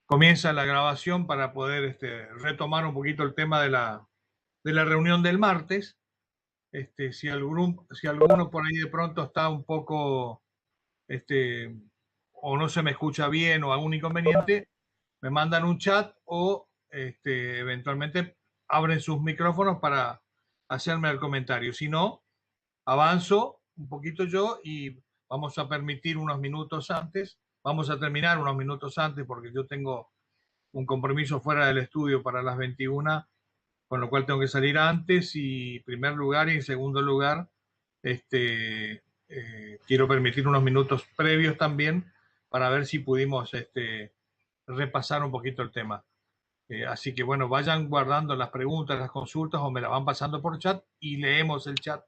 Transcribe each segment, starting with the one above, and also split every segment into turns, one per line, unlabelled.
comienza la grabación para poder retomar un poquito el tema de la reunión del martes. Si alguno por ahí de pronto está un poco, este, o no se me escucha bien o algún inconveniente, me mandan un chat o eventualmente abren sus micrófonos para hacerme el comentario. Si no, avanzo un poquito yo y vamos a permitir unos minutos antes, vamos a terminar unos minutos antes porque yo tengo un compromiso fuera del estudio para las 21, con lo cual tengo que salir antes y en primer lugar y en segundo lugar, quiero permitir unos minutos previos también para ver si pudimos repasar un poquito el tema. Así que bueno, vayan guardando las preguntas, las consultas o me las van pasando por chat y leemos el chat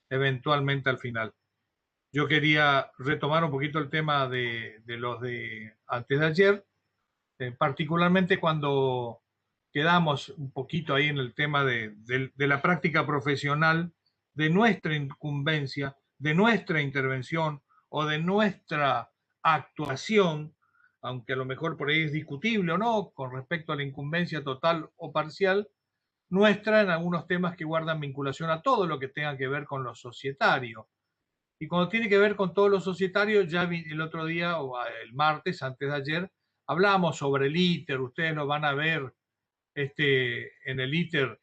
eventualmente al final. Yo quería retomar un poquito el tema de los de antes de ayer, particularmente cuando quedamos un poquito ahí en el tema de la práctica profesional, de nuestra incumbencia, de nuestra intervención o de nuestra actuación, aunque a lo mejor por ahí es discutible o no, con respecto a la incumbencia total o parcial, nuestra en algunos temas que guardan vinculación a todo lo que tenga que ver con lo societario. Y cuando tiene que ver con todos los societarios, ya el otro día o el martes, antes de ayer, hablábamos sobre el ITER. Ustedes lo van a ver en el ITER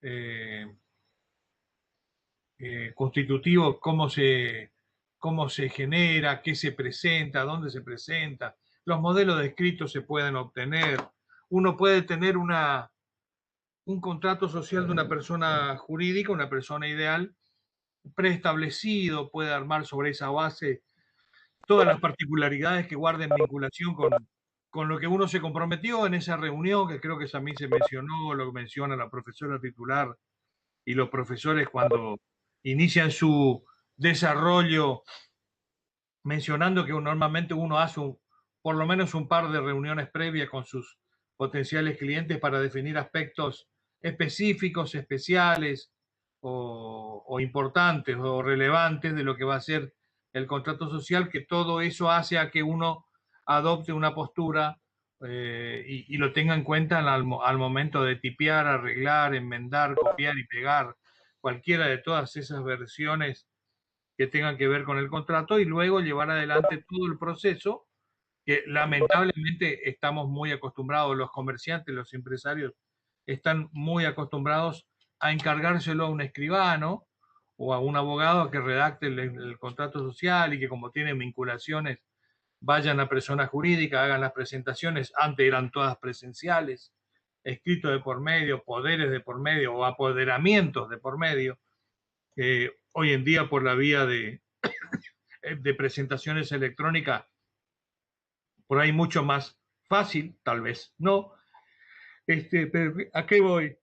eh, constitutivo, cómo se genera, qué se presenta, dónde se presenta. Los modelos descritos se pueden obtener. Uno puede tener un contrato social de una persona jurídica, una persona ideal, preestablecido, puede armar sobre esa base todas las particularidades que guarden vinculación con lo que uno se comprometió en esa reunión, que creo que también se mencionó, lo que menciona la profesora titular y los profesores cuando inician su desarrollo, mencionando que normalmente uno hace por lo menos un par de reuniones previas con sus potenciales clientes para definir aspectos específicos, especiales o importantes o relevantes de lo que va a ser el contrato social, que todo eso hace a que uno adopte una postura y lo tenga en cuenta al momento de tipear, arreglar, enmendar, copiar y pegar cualquiera de todas esas versiones que tengan que ver con el contrato y luego llevar adelante todo el proceso que lamentablemente estamos muy acostumbrados, los comerciantes, los empresarios están muy acostumbrados a encargárselo a un escribano o a un abogado que redacte el contrato social y que como tienen vinculaciones vayan a persona jurídica, hagan las presentaciones, antes eran todas presenciales, escritos de por medio, poderes de por medio o apoderamientos de por medio. Hoy en día por la vía de presentaciones electrónicas, por ahí mucho más fácil, tal vez no. Pero ¿a qué voy?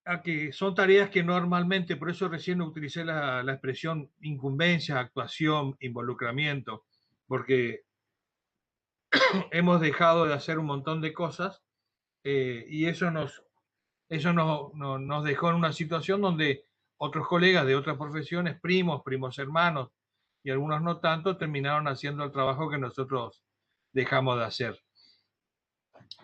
A que son tareas que normalmente, por eso recién utilicé la expresión incumbencia, actuación, involucramiento, porque hemos dejado de hacer un montón de cosas y eso nos dejó en una situación donde otros colegas de otras profesiones, primos hermanos y algunos no tanto, terminaron haciendo el trabajo que nosotros dejamos de hacer.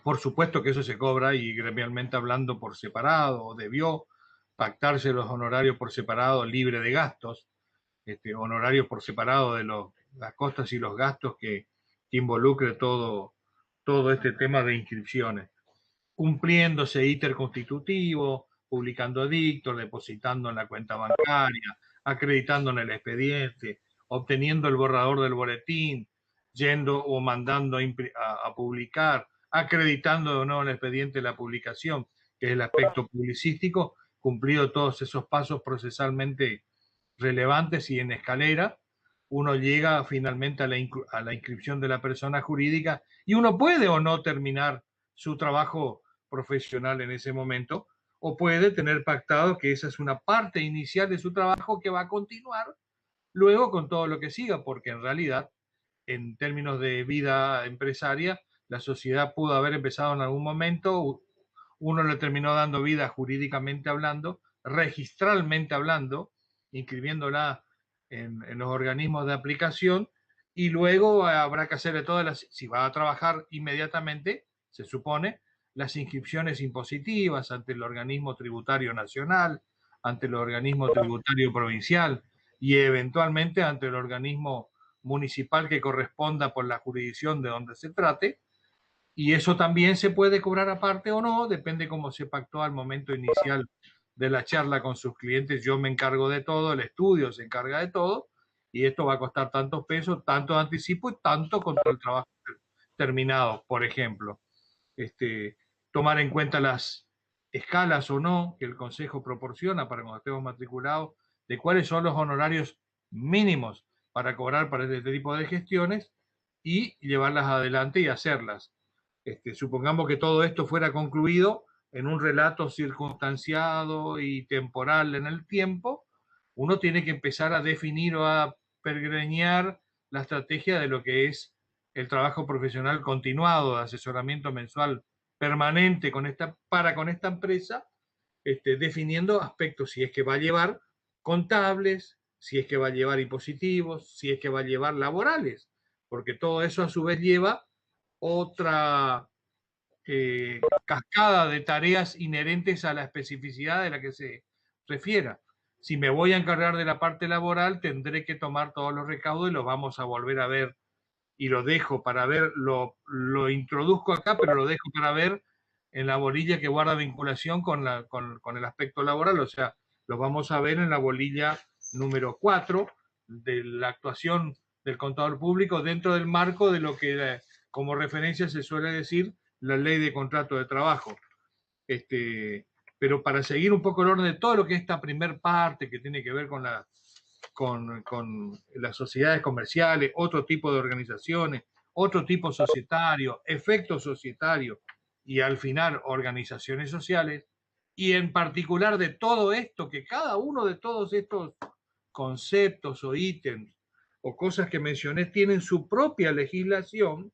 Por supuesto que eso se cobra y gremialmente hablando por separado, o debió pactarse los honorarios por separado, libre de gastos, honorarios por separado de las costas y los gastos que involucre todo este tema de inscripciones, cumpliéndose íter constitutivo, publicando edictos, depositando en la cuenta bancaria, acreditando en el expediente, obteniendo el borrador del boletín, yendo o mandando a publicar, acreditando o no en el expediente la publicación, que es el aspecto publicístico, cumplido todos esos pasos procesalmente relevantes y en escalera, uno llega finalmente a la inscripción de la persona jurídica y uno puede o no terminar su trabajo profesional en ese momento, o puede tener pactado que esa es una parte inicial de su trabajo que va a continuar luego con todo lo que siga, porque en realidad, en términos de vida empresaria, la sociedad pudo haber empezado en algún momento, uno le terminó dando vida jurídicamente hablando, registralmente hablando, inscribiéndola en los organismos de aplicación, y luego habrá que hacerle todas las, si va a trabajar inmediatamente, se supone, las inscripciones impositivas ante el organismo tributario nacional, ante el organismo tributario provincial y eventualmente ante el organismo municipal que corresponda por la jurisdicción de donde se trate. Y eso también se puede cobrar aparte o no, depende cómo se pactó al momento inicial de la charla con sus clientes. Yo me encargo de todo, el estudio se encarga de todo, y esto va a costar tantos pesos, tanto de anticipo y tanto contra el trabajo terminado, por ejemplo. Tomar en cuenta las escalas o no que el Consejo proporciona para cuando estemos matriculados, de cuáles son los honorarios mínimos para cobrar para este tipo de gestiones y llevarlas adelante y hacerlas. Supongamos que todo esto fuera concluido en un relato circunstanciado y temporal en el tiempo, uno tiene que empezar a definir o a pergreñar la estrategia de lo que es el trabajo profesional continuado de asesoramiento mensual permanente con esta empresa, definiendo aspectos, si es que va a llevar contables, si es que va a llevar impositivos, si es que va a llevar laborales, porque todo eso a su vez lleva otra cascada de tareas inherentes a la especificidad de la que se refiera. Si me voy a encargar de la parte laboral, tendré que tomar todos los recaudos y los vamos a volver a ver, y lo dejo para ver, lo introduzco acá, pero lo dejo para ver en la bolilla que guarda vinculación con el aspecto laboral, o sea, lo vamos a ver en la bolilla número 4 de la actuación del contador público dentro del marco de lo que como referencia se suele decir la ley de contrato de trabajo. Pero para seguir un poco el orden de todo lo que es esta primer parte que tiene que ver con las sociedades comerciales, otro tipo de organizaciones, otro tipo societario, efecto societario y al final organizaciones sociales, y en particular de todo esto, que cada uno de todos estos conceptos o ítems o cosas que mencioné tienen su propia legislación,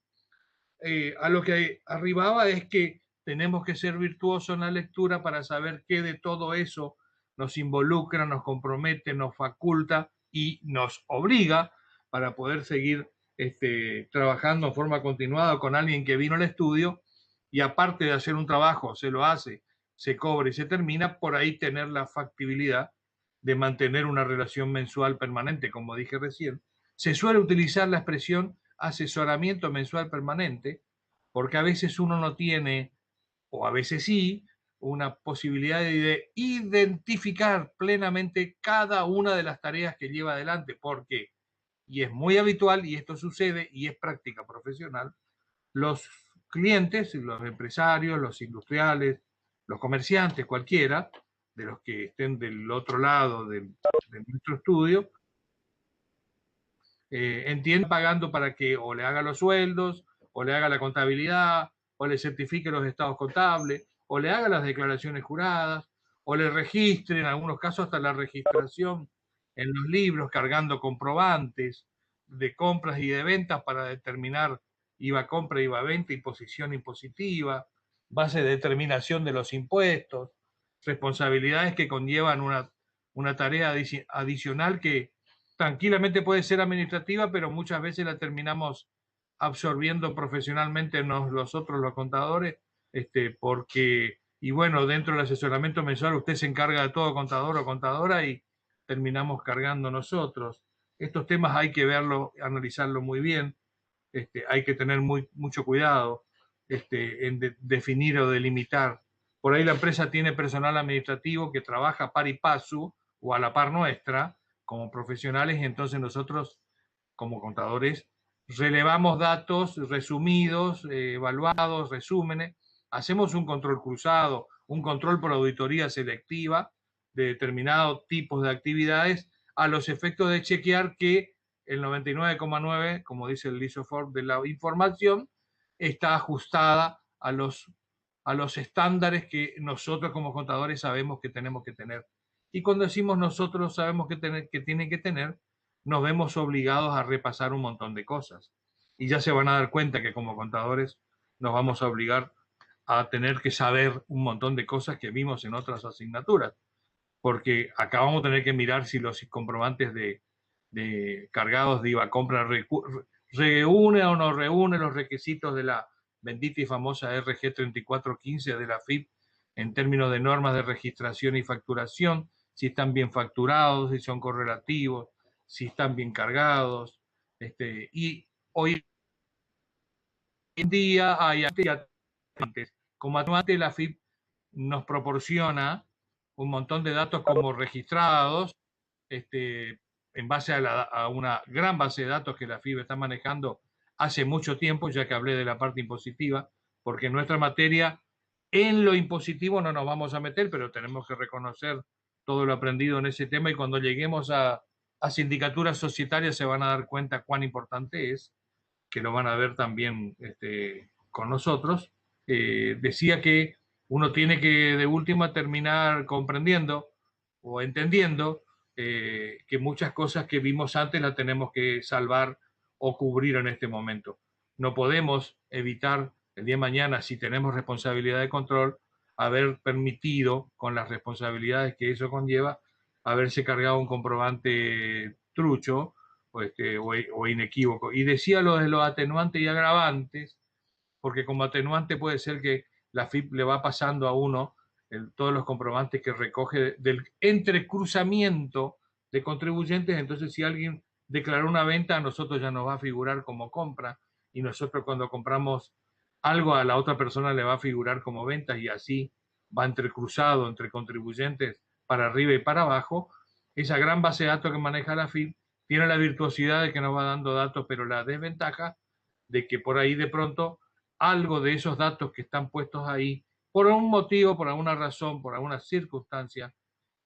a lo que arribaba es que tenemos que ser virtuosos en la lectura para saber qué de todo eso nos involucra, nos compromete, nos faculta y nos obliga para poder seguir trabajando en forma continuada con alguien que vino al estudio y aparte de hacer un trabajo, se lo hace, se cobra y se termina, por ahí tener la factibilidad de mantener una relación mensual permanente, como dije recién. Se suele utilizar la expresión asesoramiento mensual permanente, porque a veces uno no tiene, o a veces sí, una posibilidad de identificar plenamente cada una de las tareas que lleva adelante, porque, y es muy habitual, y esto sucede, y es práctica profesional, los clientes, los empresarios, los industriales, los comerciantes, cualquiera, de los que estén del otro lado de nuestro estudio, entiende pagando para que o le haga los sueldos, o le haga la contabilidad, o le certifique los estados contables, o le haga las declaraciones juradas, o le registre, en algunos casos hasta la registración en los libros, cargando comprobantes de compras y de ventas para determinar IVA compra, IVA venta, imposición impositiva, base de determinación de los impuestos, responsabilidades que conllevan una tarea adicional que tranquilamente puede ser administrativa, pero muchas veces la terminamos absorbiendo profesionalmente nosotros los contadores, porque, y bueno, dentro del asesoramiento mensual usted se encarga de todo, contador o contadora, y terminamos cargando nosotros. Estos temas hay que verlo, analizarlo muy bien, hay que tener mucho cuidado en definir o delimitar. Por ahí la empresa tiene personal administrativo que trabaja par y paso o a la par nuestra como profesionales, y entonces nosotros como contadores relevamos datos resumidos, evaluados, resúmenes, hacemos un control cruzado, un control por auditoría selectiva de determinados tipos de actividades a los efectos de chequear que el 99,9, como dice el ISOFOR, de la información está ajustada a los estándares que nosotros como contadores sabemos que tenemos que tener. Y cuando decimos nosotros sabemos que tienen que tener, nos vemos obligados a repasar un montón de cosas. Y ya se van a dar cuenta que como contadores nos vamos a obligar a tener que saber un montón de cosas que vimos en otras asignaturas. Porque acá vamos a tener que mirar si los comprobantes de cargados de IVA compra reúne o no reúne los requisitos de la bendita y famosa RG 3415 de la AFIP en términos de normas de registración y facturación, si están bien facturados, si son correlativos, si están bien cargados. Y hoy en día hay atenuantes. Como atenuante, la AFIP nos proporciona un montón de datos como registrados, en base a una gran base de datos que la FIB está manejando hace mucho tiempo, ya que hablé de la parte impositiva, porque en nuestra materia, en lo impositivo no nos vamos a meter, pero tenemos que reconocer todo lo aprendido en ese tema y cuando lleguemos a sindicaturas societarias se van a dar cuenta cuán importante es, que lo van a ver también con nosotros. Decía que uno tiene que de última terminar comprendiendo o entendiendo que muchas cosas que vimos antes las tenemos que salvar o cubrir en este momento. No podemos evitar el día de mañana, si tenemos responsabilidad de control, haber permitido, con las responsabilidades que eso conlleva, haberse cargado un comprobante trucho o inequívoco. Y decía lo de los atenuantes y agravantes, porque como atenuante puede ser que la FIP le va pasando a uno todos los comprobantes que recoge del entrecruzamiento de contribuyentes, entonces si alguien declaró una venta, a nosotros ya nos va a figurar como compra, y nosotros cuando compramos algo a la otra persona le va a figurar como venta, y así va entrecruzado entre contribuyentes para arriba y para abajo. Esa gran base de datos que maneja la FIP tiene la virtuosidad de que nos va dando datos, pero la desventaja de que por ahí de pronto algo de esos datos que están puestos ahí, por algún motivo, por alguna razón, por alguna circunstancia,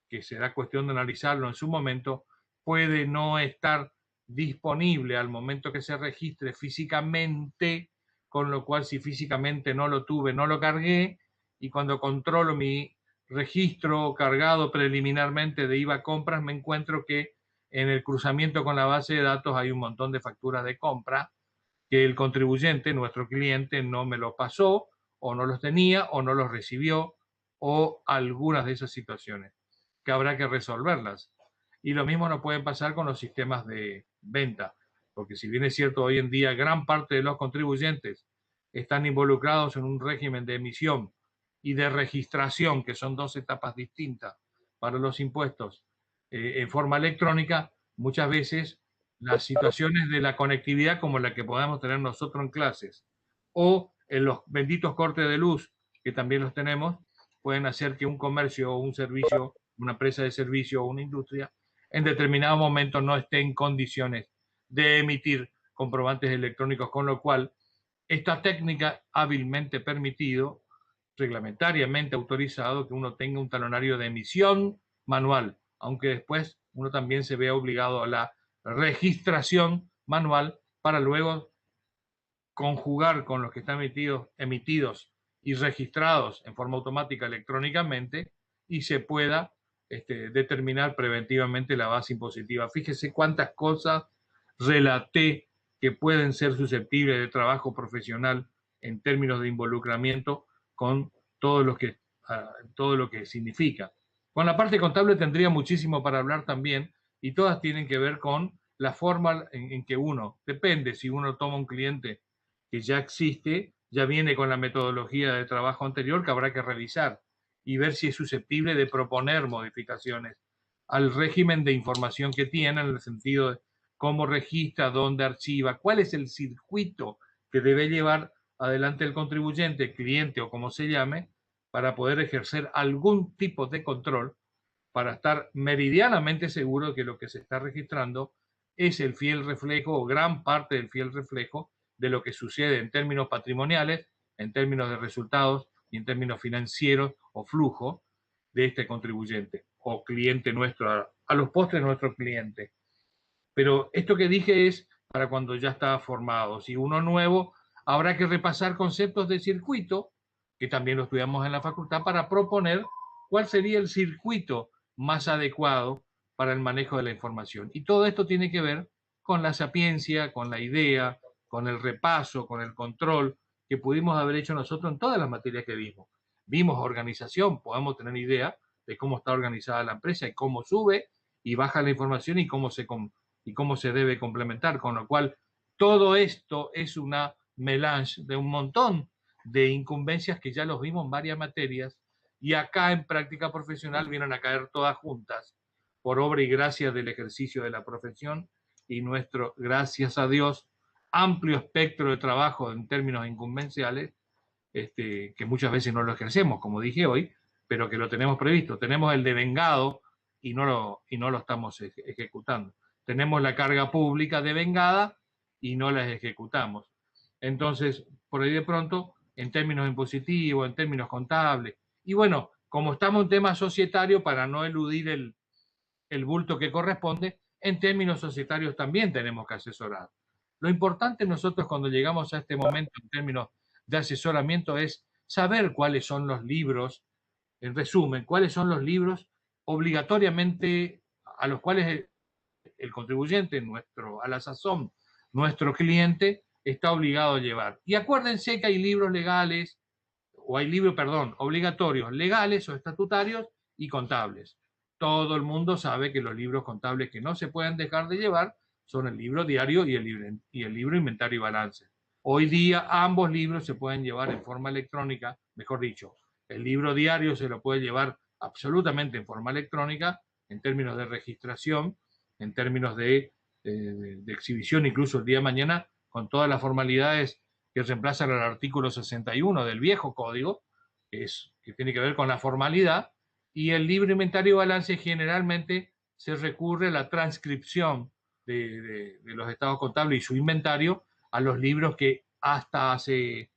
que será cuestión de analizarlo en su momento, puede no estar disponible al momento que se registre físicamente, con lo cual si físicamente no lo tuve, no lo cargué, y cuando controlo mi registro cargado preliminarmente de IVA compras, me encuentro que en el cruzamiento con la base de datos hay un montón de facturas de compra que el contribuyente, nuestro cliente, no me los pasó, o no los tenía, o no los recibió, o algunas de esas situaciones que habrá que resolverlas. Y lo mismo nos puede pasar con los sistemas de venta, porque si bien es cierto, hoy en día gran parte de los contribuyentes están involucrados en un régimen de emisión y de registración, que son dos etapas distintas para los impuestos, en forma electrónica, muchas veces las situaciones de la conectividad como la que podamos tener nosotros en clases o en los benditos cortes de luz, que también los tenemos, pueden hacer que un comercio o un servicio, una empresa de servicio o una industria, en determinado momento no esté en condiciones de emitir comprobantes electrónicos, con lo cual esta técnica hábilmente permitido, reglamentariamente autorizado, que uno tenga un talonario de emisión manual, aunque después uno también se vea obligado a la registración manual para luego conjugar con los que están emitidos y registrados en forma automática electrónicamente y se pueda determinar preventivamente la base impositiva. Fíjese cuántas cosas relaté que pueden ser susceptibles de trabajo profesional en términos de involucramiento con todo lo que significa. Con la parte contable tendría muchísimo para hablar también, y todas tienen que ver con la forma en que uno, depende si uno toma un cliente que ya existe, ya viene con la metodología de trabajo anterior que habrá que revisar y ver si es susceptible de proponer modificaciones al régimen de información que tiene, en el sentido de cómo registra, dónde archiva, cuál es el circuito que debe llevar adelante el contribuyente, cliente o como se llame, para poder ejercer algún tipo de control, para estar meridianamente seguro de que lo que se está registrando es el fiel reflejo o gran parte del fiel reflejo de lo que sucede en términos patrimoniales, en términos de resultados y en términos financieros o flujo de este contribuyente o cliente nuestro, a los postres nuestro cliente. Pero esto que dije es para cuando ya está formado. Si uno nuevo, habrá que repasar conceptos de circuito, que también lo estudiamos en la facultad, para proponer cuál sería el circuito más adecuado para el manejo de la información. Y todo esto tiene que ver con la sapiencia, con la idea, con el repaso, con el control que pudimos haber hecho nosotros en todas las materias que vimos. Vimos organización, podemos tener idea de cómo está organizada la empresa y cómo sube y baja la información y cómo se debe complementar, con lo cual todo esto es una melange de un montón de incumbencias que ya los vimos en varias materias, y acá en práctica profesional vienen a caer todas juntas por obra y gracia del ejercicio de la profesión y nuestro, gracias a Dios, amplio espectro de trabajo en términos incumbenciales, que muchas veces no lo ejercemos, como dije hoy, pero que lo tenemos previsto. Tenemos el devengado y no lo estamos ejecutando. Tenemos la carga pública devengada y no la ejecutamos. Entonces, por ahí de pronto, en términos impositivos, en términos contables, y bueno, como estamos en tema societario, para no eludir el bulto que corresponde, en términos societarios también tenemos que asesorar. Lo importante nosotros cuando llegamos a este momento en términos de asesoramiento es saber cuáles son los libros, en resumen, cuáles son los libros obligatoriamente a los cuales el contribuyente, a la sazón, nuestro cliente, está obligado a llevar. Y acuérdense que hay libros legales, o hay libros, perdón, obligatorios, legales o estatutarios y contables. Todo el mundo sabe que los libros contables que no se pueden dejar de llevar son el libro diario y el libro inventario y balance. Hoy día ambos libros se pueden llevar en forma electrónica, mejor dicho, el libro diario se lo puede llevar absolutamente en forma electrónica, en términos de registración, en términos de exhibición, incluso el día de mañana, con todas las formalidades que reemplazan el artículo 61 del viejo código, que tiene que ver con la formalidad, y el libro inventario y balance generalmente se recurre a la transcripción de los estados contables y su inventario a los libros que hasta hace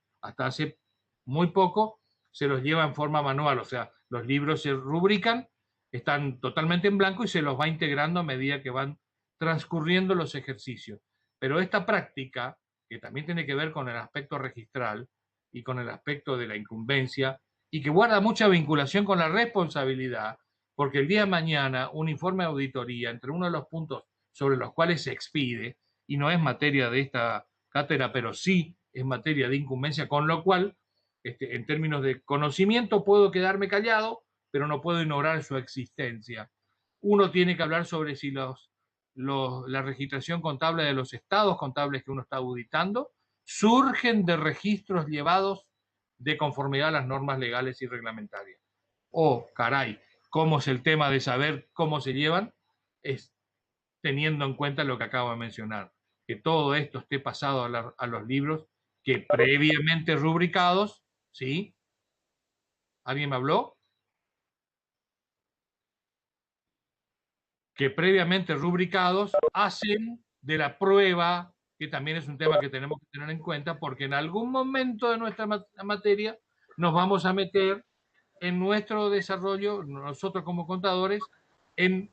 muy poco se los lleva en forma manual, o sea, los libros se rubrican, están totalmente en blanco y se los va integrando a medida que van transcurriendo los ejercicios. Pero esta práctica, que también tiene que ver con el aspecto registral y con el aspecto de la incumbencia, y que guarda mucha vinculación con la responsabilidad, porque el día de mañana un informe de auditoría, entre uno de los puntos sobre los cuales se expide, y no es materia de esta cátedra, pero sí es materia de incumbencia, con lo cual, en términos de conocimiento, puedo quedarme callado, pero no puedo ignorar su existencia. Uno tiene que hablar sobre si la registración contable de los estados contables que uno está auditando surgen de registros llevados de conformidad a las normas legales y reglamentarias. Caray, ¿cómo es el tema de saber cómo se llevan? Es teniendo en cuenta lo que acabo de mencionar, que todo esto esté pasado a los libros que previamente rubricados, ¿sí? ¿Alguien me habló? Que previamente rubricados hacen de la prueba, que también es un tema que tenemos que tener en cuenta, porque en algún momento de nuestra materia nos vamos a meter en nuestro desarrollo, nosotros como contadores, en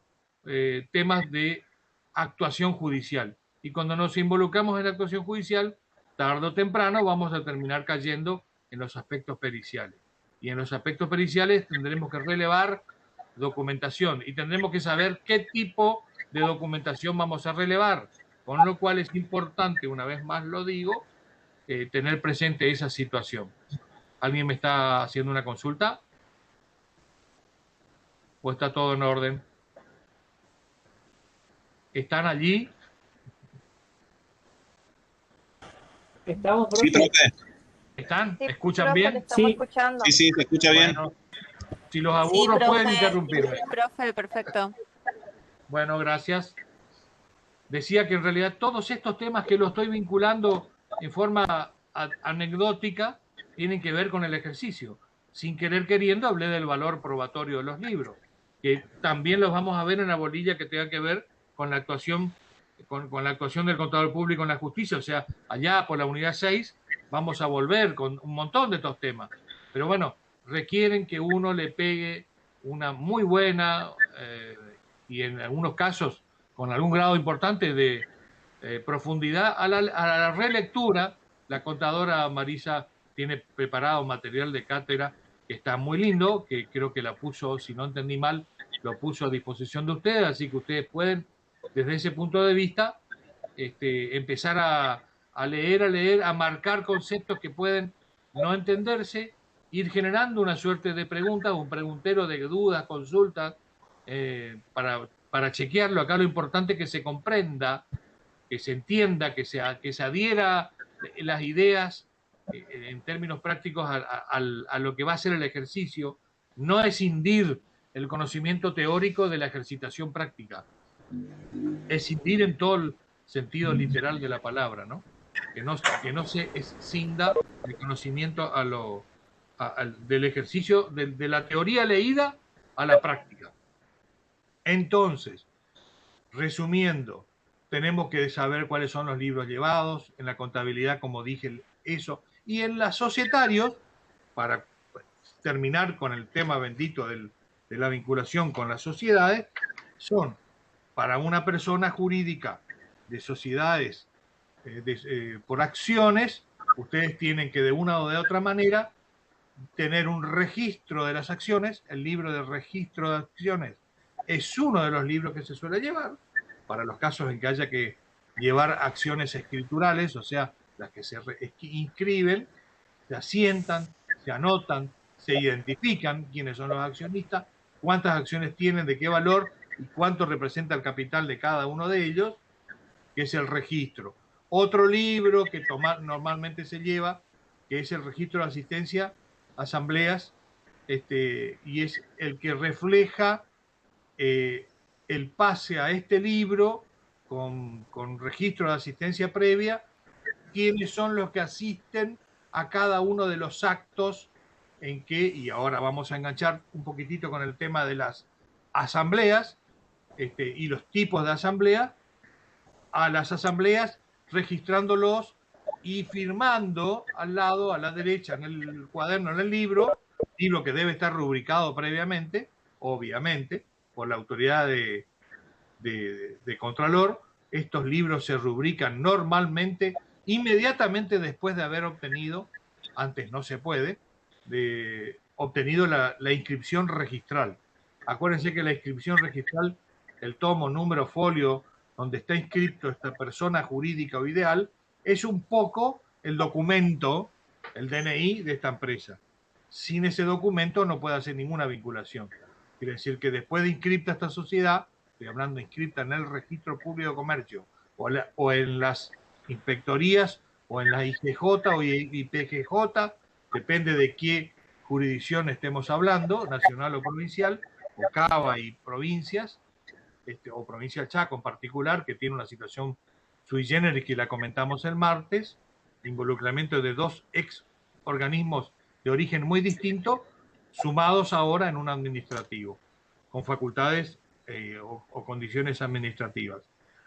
temas de actuación judicial. Y cuando nos involucramos en la actuación judicial, tarde o temprano vamos a terminar cayendo en los aspectos periciales. Y en los aspectos periciales tendremos que relevar documentación y tendremos que saber qué tipo de documentación vamos a relevar, con lo cual es importante, una vez más lo digo, tener presente esa situación. ¿Alguien me está haciendo una consulta? ¿O está todo en orden? ¿Están allí?
Estamos, profe.
Sí, profe.
¿Están?
Sí,
¿Escuchan
profe, le
bien?
estamos
Sí.
escuchando.
Sí, sí, se escucha bien.
Bueno, si los aburro,
Sí,
pueden interrumpirme.
profe, perfecto.
Bueno, gracias. Decía que en realidad todos estos temas que lo estoy vinculando en forma anecdótica tienen que ver con el ejercicio. Sin querer queriendo hablé del valor probatorio de los libros, que también los vamos a ver en la bolilla que tenga que ver con la actuación, con la actuación del contador público en la justicia. O sea, allá por la unidad 6 vamos a volver con un montón de estos temas. Pero bueno, requieren que uno le pegue una muy buena y en algunos casos con algún grado importante de profundidad a la relectura. La contadora Marisa tiene preparado material de cátedra que está muy lindo, que creo que la puso, si no entendí mal, lo puso a disposición de ustedes, así que ustedes pueden, desde ese punto de vista, empezar a leer, a marcar conceptos que pueden no entenderse, ir generando una suerte de preguntas, un preguntero de dudas, consultas, para chequearlo. Acá lo importante es que se comprenda, que se entienda, que se adhiera las ideas en términos prácticos a lo que va a ser el ejercicio, no escindir el conocimiento teórico de la ejercitación práctica, escindir en todo el sentido literal de la palabra, ¿no? Que no se escinda el conocimiento del ejercicio, de la teoría leída a la práctica. Entonces, resumiendo, tenemos que saber cuáles son los libros llevados, en la contabilidad, como dije, eso, y en las societarios, para terminar con el tema bendito de la vinculación con las sociedades, son para una persona jurídica de sociedades por acciones, ustedes tienen que de una o de otra manera tener un registro de las acciones. El libro de registro de acciones es uno de los libros que se suele llevar para los casos en que haya que llevar acciones escriturales, o sea, las que se inscriben, se asientan, se anotan, se identifican quiénes son los accionistas, cuántas acciones tienen, de qué valor y cuánto representa el capital de cada uno de ellos, que es el registro. Otro libro que normalmente se lleva, que es el registro de asistencia a asambleas, y es el que refleja el pase a este libro con registro de asistencia previa, quiénes son los que asisten a cada uno de los actos en que, y ahora vamos a enganchar un poquitito con el tema de las asambleas y los tipos de asamblea, a las asambleas registrándolos y firmando al lado, a la derecha, en el cuaderno, en el libro que debe estar rubricado previamente, obviamente, por la autoridad de Contralor. Estos libros se rubrican normalmente inmediatamente después de haber obtenido, antes no se puede, obtenido la inscripción registral. Acuérdense que la inscripción registral, el tomo, número, folio, donde está inscrito esta persona jurídica o ideal, es un poco el documento, el DNI de esta empresa. Sin ese documento no puede hacer ninguna vinculación. Quiere decir que después de inscripta esta sociedad, estoy hablando inscripta en el Registro Público de Comercio, o en las inspectorías, o en la IGJ o IPGJ, depende de qué jurisdicción estemos hablando, nacional o provincial, o CABA y provincias, o provincia del Chaco en particular, que tiene una situación sui generis que la comentamos el martes, involucramiento de dos ex organismos de origen muy distinto, sumados ahora en un administrativo, con facultades o condiciones administrativas.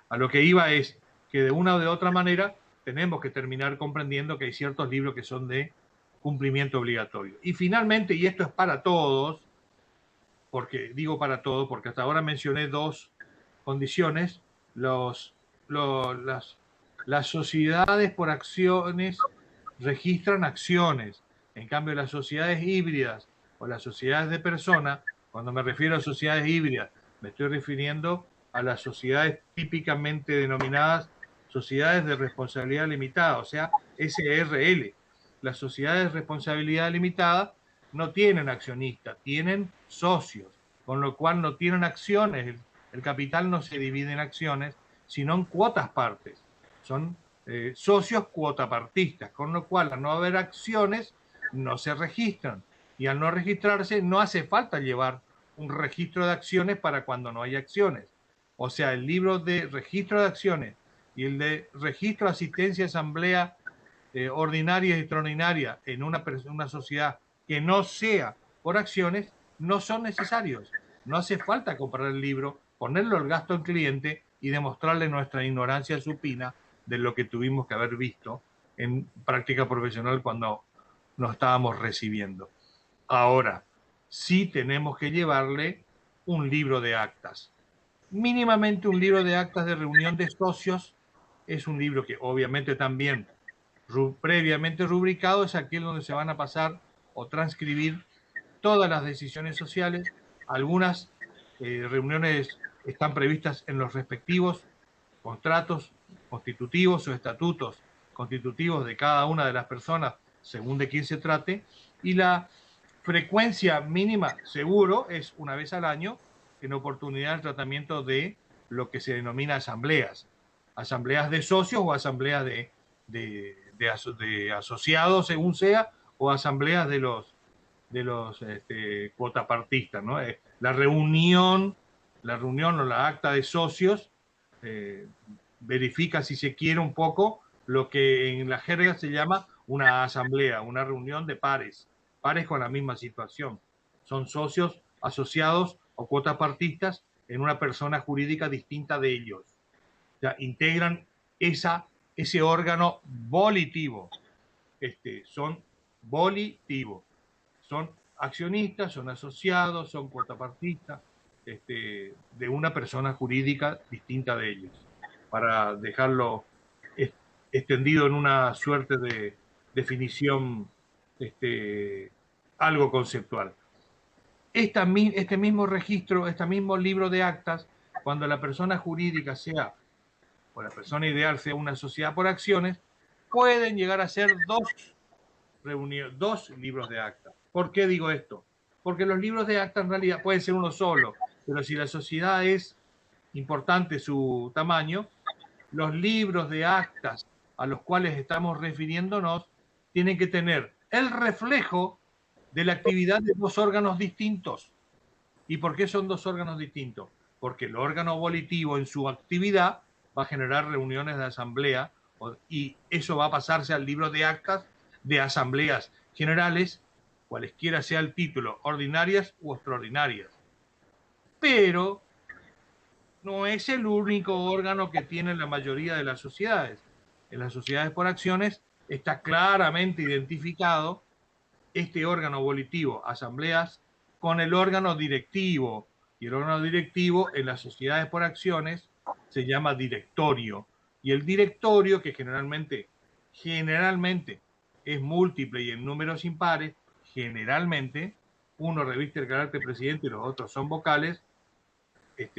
A lo que iba es que de una o de otra manera tenemos que terminar comprendiendo que hay ciertos libros que son de cumplimiento obligatorio. Y finalmente, y esto es para todos, porque digo para todos, porque hasta ahora mencioné dos condiciones, las sociedades por acciones registran acciones, en cambio las sociedades híbridas o las sociedades de personas, cuando me refiero a sociedades híbridas, me estoy refiriendo a las sociedades típicamente denominadas sociedades de responsabilidad limitada, o sea, SRL. Las sociedades de responsabilidad limitada no tienen accionistas, tienen socios, con lo cual no tienen acciones. El capital no se divide en acciones, sino en cuotas partes. Son socios cuotapartistas, con lo cual al no haber acciones no se registran. Y al no registrarse no hace falta llevar un registro de acciones para cuando no hay acciones. O sea, el libro de registro de acciones y el de registro de asistencia a asamblea ordinaria y extraordinaria en una sociedad que no sea por acciones no son necesarios. No hace falta comprar el libro, ponerlo al gasto al cliente y demostrarle nuestra ignorancia supina de lo que tuvimos que haber visto en práctica profesional cuando nos estábamos recibiendo. Ahora, sí tenemos que llevarle un libro de actas. Mínimamente un libro de actas de reunión de socios es un libro que obviamente también previamente rubricado es aquel donde se van a pasar o transcribir todas las decisiones sociales. Algunas reuniones están previstas en los respectivos contratos constitutivos o estatutos constitutivos de cada una de las personas según de quién se trate, y la frecuencia mínima seguro es una vez al año en oportunidad del tratamiento de lo que se denomina asambleas de socios o asambleas de asociados, según sea, o asambleas de los cuotapartistas, ¿no? La reunión o la acta de socios verifica, si se quiere, un poco lo que en la jerga se llama una asamblea, una reunión de pares con la misma situación. Son socios, asociados o cuotapartistas en una persona jurídica distinta de ellos. O sea, integran ese órgano volitivo. Son volitivos. Son accionistas, son asociados, son cuotapartistas de una persona jurídica distinta de ellos, para dejarlo extendido en una suerte de definición algo conceptual. Este mismo registro, este mismo libro de actas, cuando la persona jurídica sea, o la persona ideal sea una sociedad por acciones, pueden llegar a ser dos libros de acta. ¿Por qué digo esto? Porque los libros de acta en realidad pueden ser uno solo, pero si la sociedad es importante su tamaño, los libros de actas a los cuales estamos refiriéndonos tienen que tener el reflejo de la actividad de dos órganos distintos. ¿Y por qué son dos órganos distintos? Porque el órgano volitivo en su actividad va a generar reuniones de asamblea y eso va a pasarse al libro de actas de asambleas generales, cualesquiera sea el título, ordinarias u extraordinarias. Pero no es el único órgano que tiene la mayoría de las sociedades. En las sociedades por acciones está claramente identificado este órgano volitivo, asambleas, con el órgano directivo. Y el órgano directivo en las sociedades por acciones se llama directorio. Y el directorio, que generalmente es múltiple y en números impares, generalmente uno reviste el carácter presidente y los otros son vocales,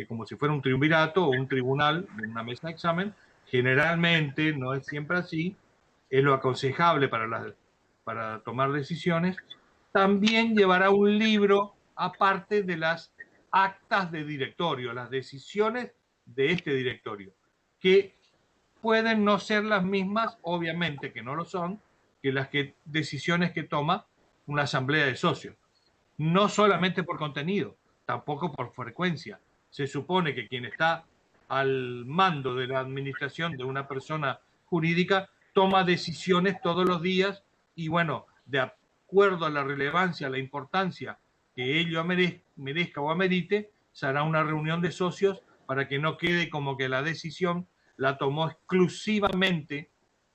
como si fuera un triunvirato o un tribunal de una mesa de examen. Generalmente, no es siempre así, es lo aconsejable para tomar decisiones. También llevará un libro aparte de las actas de directorio, las decisiones de este directorio, que pueden no ser las mismas, obviamente que no lo son, que las decisiones que toma una asamblea de socios. No solamente por contenido, tampoco por frecuencia. Se supone que quien está al mando de la administración de una persona jurídica toma decisiones todos los días y, bueno, de acuerdo a la relevancia, a la importancia que ello merezca o amerite, se hará una reunión de socios para que no quede como que la decisión la tomó exclusivamente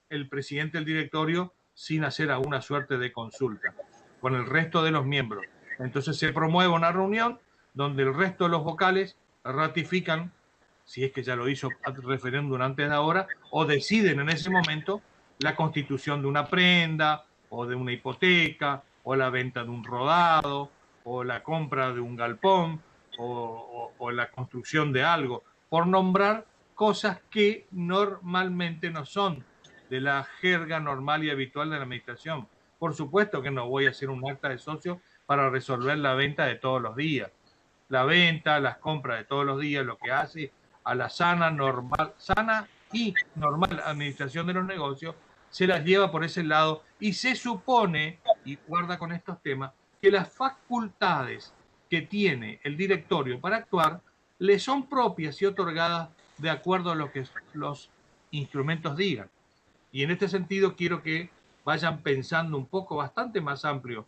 el presidente del directorio sin hacer alguna suerte de consulta con el resto de los miembros. Entonces se promueve una reunión donde el resto de los vocales ratifican, si es que ya lo hizo el referéndum antes de ahora, o deciden en ese momento la constitución de una prenda, o de una hipoteca, o la venta de un rodado, o la compra de un galpón, o la construcción de algo, por nombrar cosas que normalmente no son de la jerga normal y habitual de la administración. Por supuesto que no voy a hacer un acta de socio para resolver la venta de todos los días. La venta, las compras de todos los días, lo que hace a la sana y normal administración de los negocios, se las lleva por ese lado y se supone, y guarda con estos temas, que las facultades que tiene el directorio para actuar le son propias y otorgadas de acuerdo a lo que los instrumentos digan. Y en este sentido quiero que vayan pensando un poco bastante más amplio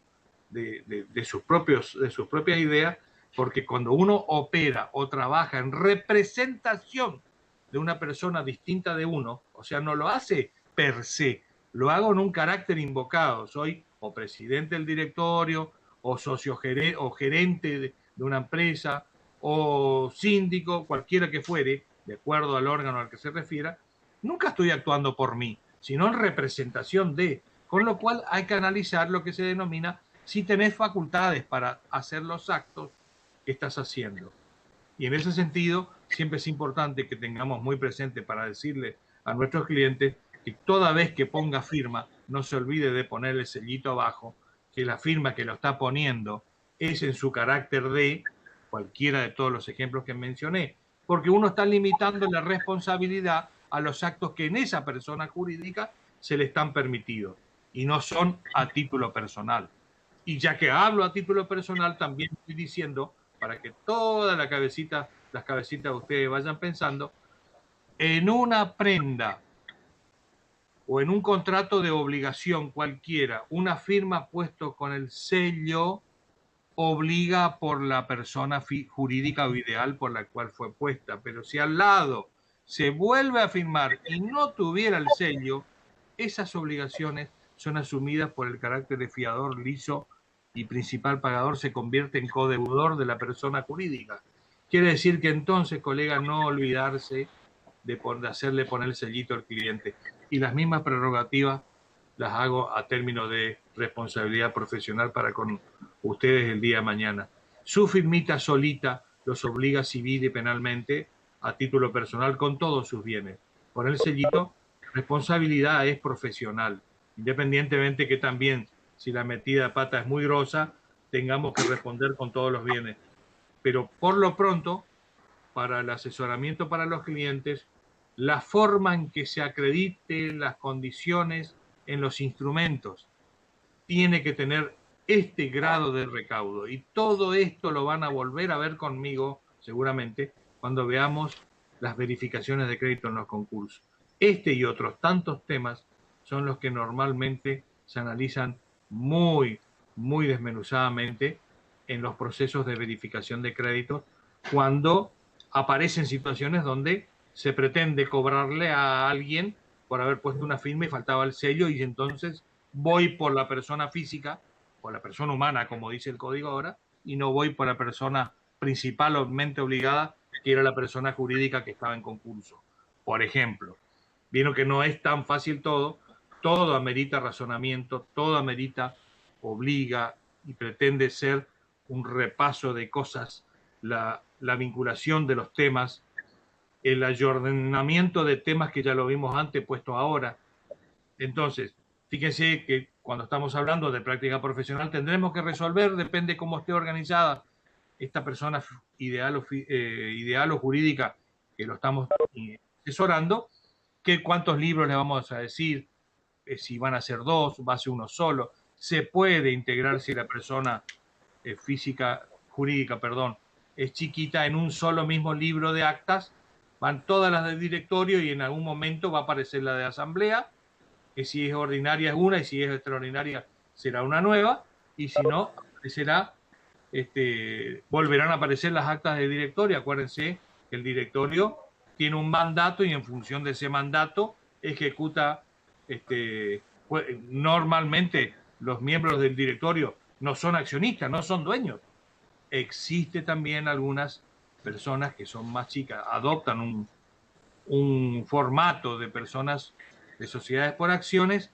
de sus propias ideas, porque cuando uno opera o trabaja en representación de una persona distinta de uno, o sea, no lo hace per se, lo hago en un carácter invocado, soy o presidente del directorio, o socio o gerente de una empresa, o síndico, cualquiera que fuere, de acuerdo al órgano al que se refiera, nunca estoy actuando por mí, sino en representación de, con lo cual hay que analizar lo que se denomina si tenés facultades para hacer los actos que estás haciendo. Y en ese sentido, siempre es importante que tengamos muy presente para decirle a nuestros clientes que toda vez que ponga firma, no se olvide de poner el sellito abajo, que la firma que lo está poniendo es en su carácter de cualquiera de todos los ejemplos que mencioné, porque uno está limitando la responsabilidad a los actos que en esa persona jurídica se le están permitidos y no son a título personal. Y ya que hablo a título personal, también estoy diciendo, para que toda las cabecitas de ustedes vayan pensando, en una prenda o en un contrato de obligación cualquiera, una firma puesto con el sello obliga por la persona jurídica o ideal por la cual fue puesta. Pero si al lado se vuelve a firmar y no tuviera el sello, esas obligaciones son asumidas por el carácter de fiador liso y principal pagador se convierte en codeudor de la persona jurídica. Quiere decir que entonces, colega, no olvidarse de hacerle poner el sellito al cliente. Y las mismas prerrogativas las hago a términos de responsabilidad profesional para con ustedes el día de mañana. Su firmita solita los obliga civil y penalmente a título personal con todos sus bienes. Con el sellito, responsabilidad es profesional, independientemente que también, si la metida de pata es muy grosa, tengamos que responder con todos los bienes. Pero por lo pronto, para el asesoramiento para los clientes, la forma en que se acrediten las condiciones en los instrumentos tiene que tener este grado de recaudo. Y todo esto lo van a volver a ver conmigo, seguramente, cuando veamos las verificaciones de crédito en los concursos. Este y otros tantos temas son los que normalmente se analizan muy, muy desmenuzadamente en los procesos de verificación de crédito cuando aparecen situaciones donde se pretende cobrarle a alguien por haber puesto una firma y faltaba el sello y entonces voy por la persona física, por la persona humana, como dice el código ahora, y no voy por la persona principalmente obligada, que era la persona jurídica que estaba en concurso. Por ejemplo, vieron que no es tan fácil todo, todo amerita razonamiento, todo amerita, obliga y pretende ser un repaso de cosas, la vinculación de los temas, el ayornamiento de temas que ya lo vimos antes, puesto ahora. Entonces, fíjense que cuando estamos hablando de práctica profesional tendremos que resolver, depende cómo esté organizada esta persona ideal o jurídica que lo estamos asesorando, que cuántos libros le vamos a decir, si van a ser dos, va a ser uno solo, se puede integrar si la persona jurídica, perdón, es chiquita en un solo mismo libro de actas, van todas las del directorio y en algún momento va a aparecer la de asamblea, que si es ordinaria es una y si es extraordinaria será una nueva, y si no, aparecerá, volverán a aparecer las actas de directorio. Acuérdense que el directorio tiene un mandato y en función de ese mandato ejecuta, normalmente los miembros del directorio no son accionistas, no son dueños. Existe también algunas personas que son más chicas, adoptan un formato de personas, de sociedades por acciones,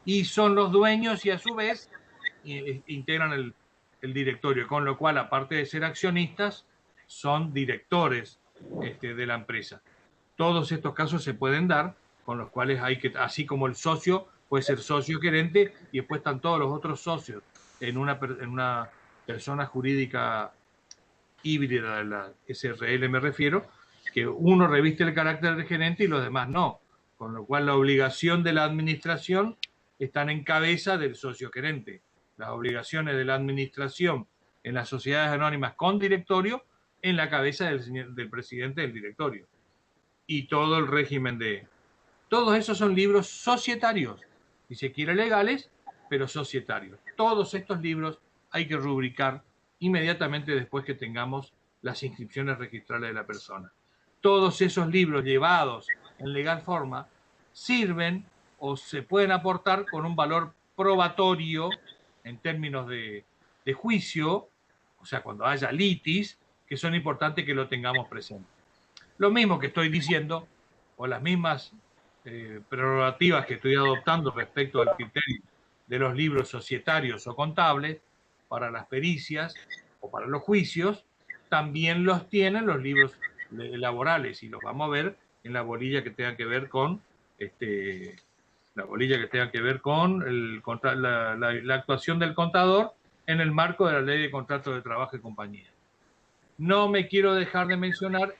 y son los dueños y a su vez integran el directorio, con lo cual, aparte de ser accionistas, son directores de la empresa. Todos estos casos se pueden dar, con los cuales hay que, así como el socio puede ser socio gerente, y después están todos los otros socios en una persona jurídica híbrida de la SRL, me refiero, que uno reviste el carácter de gerente y los demás no, con lo cual la obligación de la administración están en cabeza del socio gerente. Las obligaciones de la administración en las sociedades anónimas con directorio en la cabeza del presidente del directorio. Y todo el régimen de... Todos esos son libros societarios, si se quiere legales, pero societarios. Todos estos libros hay que rubricar inmediatamente después que tengamos las inscripciones registrales de la persona. Todos esos libros llevados en legal forma sirven o se pueden aportar con un valor probatorio en términos de juicio, o sea, cuando haya litis, que son importantes que lo tengamos presente. Lo mismo que estoy diciendo, o las mismas prerrogativas que estoy adoptando respecto al criterio de los libros societarios o contables para las pericias o para los juicios, también los tienen los libros laborales y los vamos a ver en la bolilla que tenga que ver con la bolilla que tenga que ver con la actuación del contador en el marco de la ley de contratos de trabajo y compañía. No me quiero dejar de mencionar,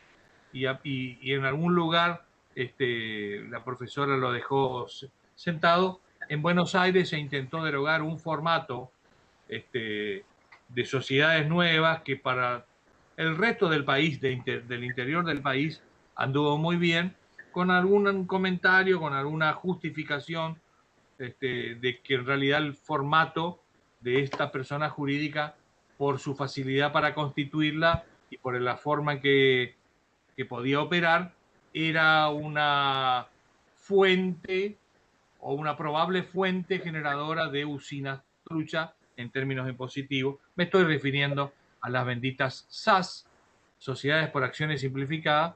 y en algún lugar la profesora lo dejó sentado. En Buenos Aires se intentó derogar un formato de sociedades nuevas que para el resto del país, del interior del país, anduvo muy bien, con algún comentario, con alguna justificación de que en realidad el formato de esta persona jurídica, por su facilidad para constituirla y por la forma en que podía operar, era una fuente o una probable fuente generadora de usinas trucha en términos impositivos. Me estoy refiriendo a las benditas SAS, Sociedades por Acciones Simplificadas,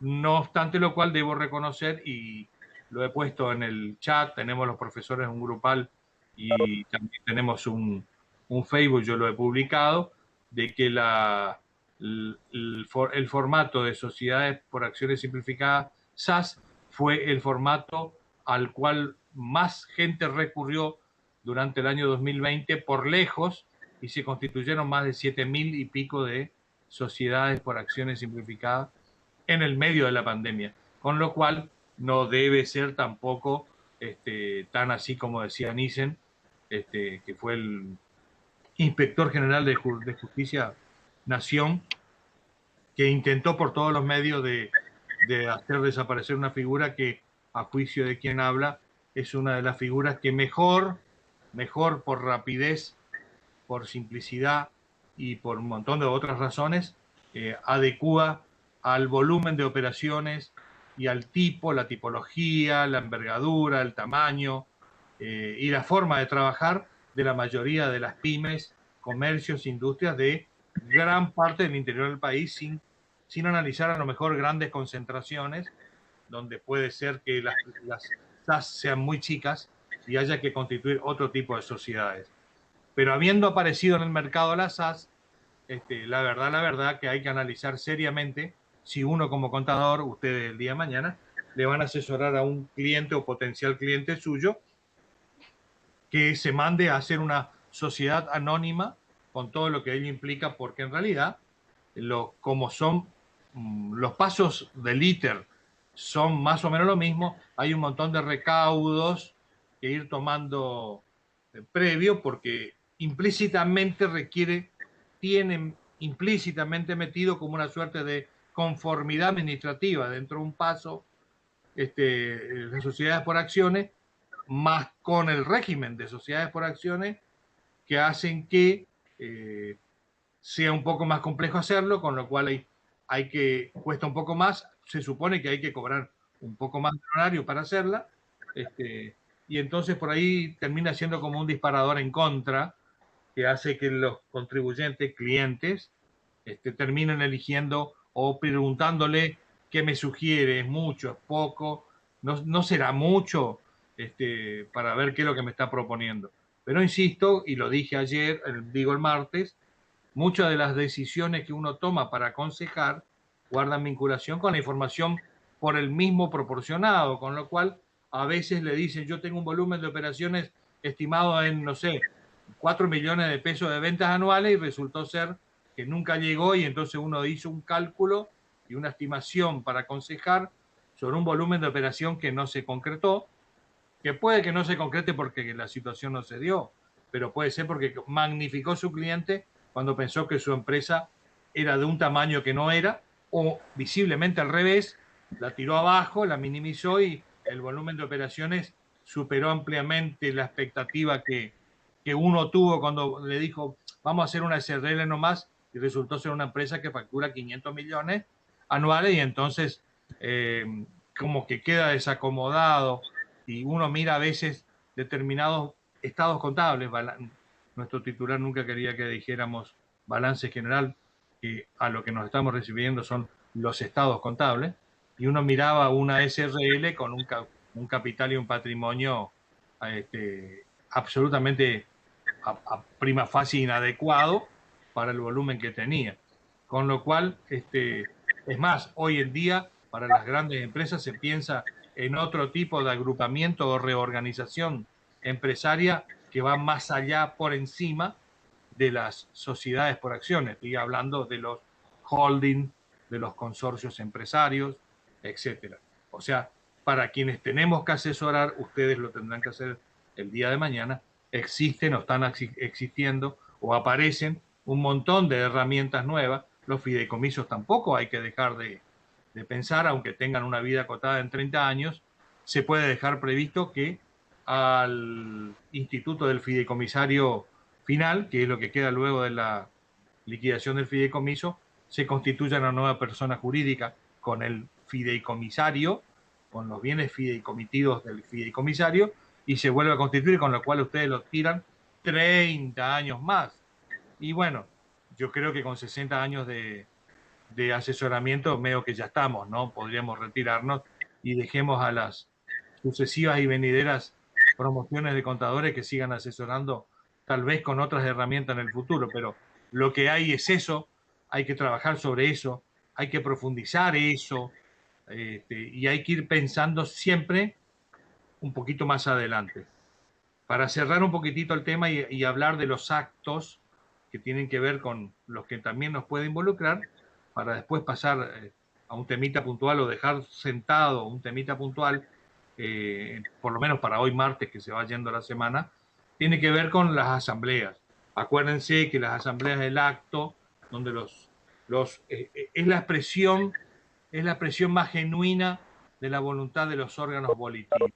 no obstante lo cual debo reconocer, y lo he puesto en el chat, tenemos los profesores un grupal y también tenemos un Facebook, yo lo he publicado, de que el formato de Sociedades por Acciones Simplificadas, SAS, fue el formato al cual más gente recurrió durante el año 2020 por lejos, y se constituyeron más de 7.000 y pico de sociedades por acciones simplificadas en el medio de la pandemia, con lo cual no debe ser tampoco tan así como decía Nissen, que fue el inspector general de Justicia Nación, que intentó por todos los medios de hacer desaparecer una figura que, a juicio de quien habla, es una de las figuras que mejor por rapidez, por simplicidad y por un montón de otras razones, adecua al volumen de operaciones y al tipo, la tipología, la envergadura, el tamaño y la forma de trabajar de la mayoría de las pymes, comercios, industrias de gran parte del interior del país, sin analizar a lo mejor grandes concentraciones, donde puede ser que las SAS sean muy chicas y haya que constituir otro tipo de sociedades. Pero habiendo aparecido en el mercado las SAS, la verdad que hay que analizar seriamente si uno como contador, ustedes el día de mañana, le van a asesorar a un cliente o potencial cliente suyo que se mande a hacer una sociedad anónima con todo lo que ello implica, porque en realidad, como son los pasos del ITER, son más o menos lo mismo, hay un montón de recaudos que ir tomando previo, porque implícitamente tienen implícitamente metido como una suerte de conformidad administrativa dentro de un paso, de sociedades por acciones, más con el régimen de sociedades por acciones, que hacen que sea un poco más complejo hacerlo, con lo cual cuesta un poco más, se supone que hay que cobrar un poco más de horario para hacerla, y entonces por ahí termina siendo como un disparador en contra, que hace que los contribuyentes, clientes, terminen eligiendo o preguntándole qué me sugiere, es mucho, es poco, no será mucho, para ver qué es lo que me está proponiendo. Pero insisto, y lo dije ayer, digo el martes, muchas de las decisiones que uno toma para aconsejar guardan vinculación con la información por el mismo proporcionado, con lo cual a veces le dicen, yo tengo un volumen de operaciones estimado en, no sé, 4 millones de pesos de ventas anuales, y resultó ser que nunca llegó, y entonces uno hizo un cálculo y una estimación para aconsejar sobre un volumen de operación que no se concretó, que puede que no se concrete porque la situación no se dio, pero puede ser porque magnificó su cliente cuando pensó que su empresa era de un tamaño que no era, o visiblemente al revés, la tiró abajo, la minimizó, y el volumen de operaciones superó ampliamente la expectativa que uno tuvo cuando le dijo, vamos a hacer una SRL nomás, y resultó ser una empresa que factura 500 millones anuales, y entonces como que queda desacomodado, y uno mira a veces determinados estados contables. Nuestro titular nunca quería que dijéramos balance general, que a lo que nos estamos recibiendo son los estados contables, y uno miraba una SRL con un capital y un patrimonio absolutamente a prima facie inadecuado para el volumen que tenía. Con lo cual, es más, hoy en día para las grandes empresas se piensa en otro tipo de agrupamiento o reorganización empresaria que va más allá, por encima de las sociedades por acciones. Estoy hablando de los holding, de los consorcios empresarios, etcétera. O sea, para quienes tenemos que asesorar, ustedes lo tendrán que hacer el día de mañana, existen o están existiendo o aparecen un montón de herramientas nuevas. Los fideicomisos tampoco hay que dejar de pensar, aunque tengan una vida acotada en 30 años, se puede dejar previsto que al instituto del fideicomisario final, que es lo que queda luego de la liquidación del fideicomiso, se constituya una nueva persona jurídica con el fideicomisario, con los bienes fideicomitidos del fideicomisario, y se vuelve a constituir, con lo cual ustedes lo tiran 30 años más. Y bueno, yo creo que con 60 años de asesoramiento, medio que ya estamos, ¿no? Podríamos retirarnos y dejemos a las sucesivas y venideras promociones de contadores que sigan asesorando, tal vez con otras herramientas en el futuro, pero lo que hay es eso, hay que trabajar sobre eso, hay que profundizar eso, y hay que ir pensando siempre un poquito más adelante. Para cerrar un poquitito el tema y hablar de los actos que tienen que ver con los que también nos puede involucrar, para después pasar a un temita puntual o dejar sentado un temita puntual, por lo menos para hoy martes que se va yendo la semana, tiene que ver con las asambleas. Acuérdense que las asambleas del acto, donde es la expresión más genuina de la voluntad de los órganos volitivos.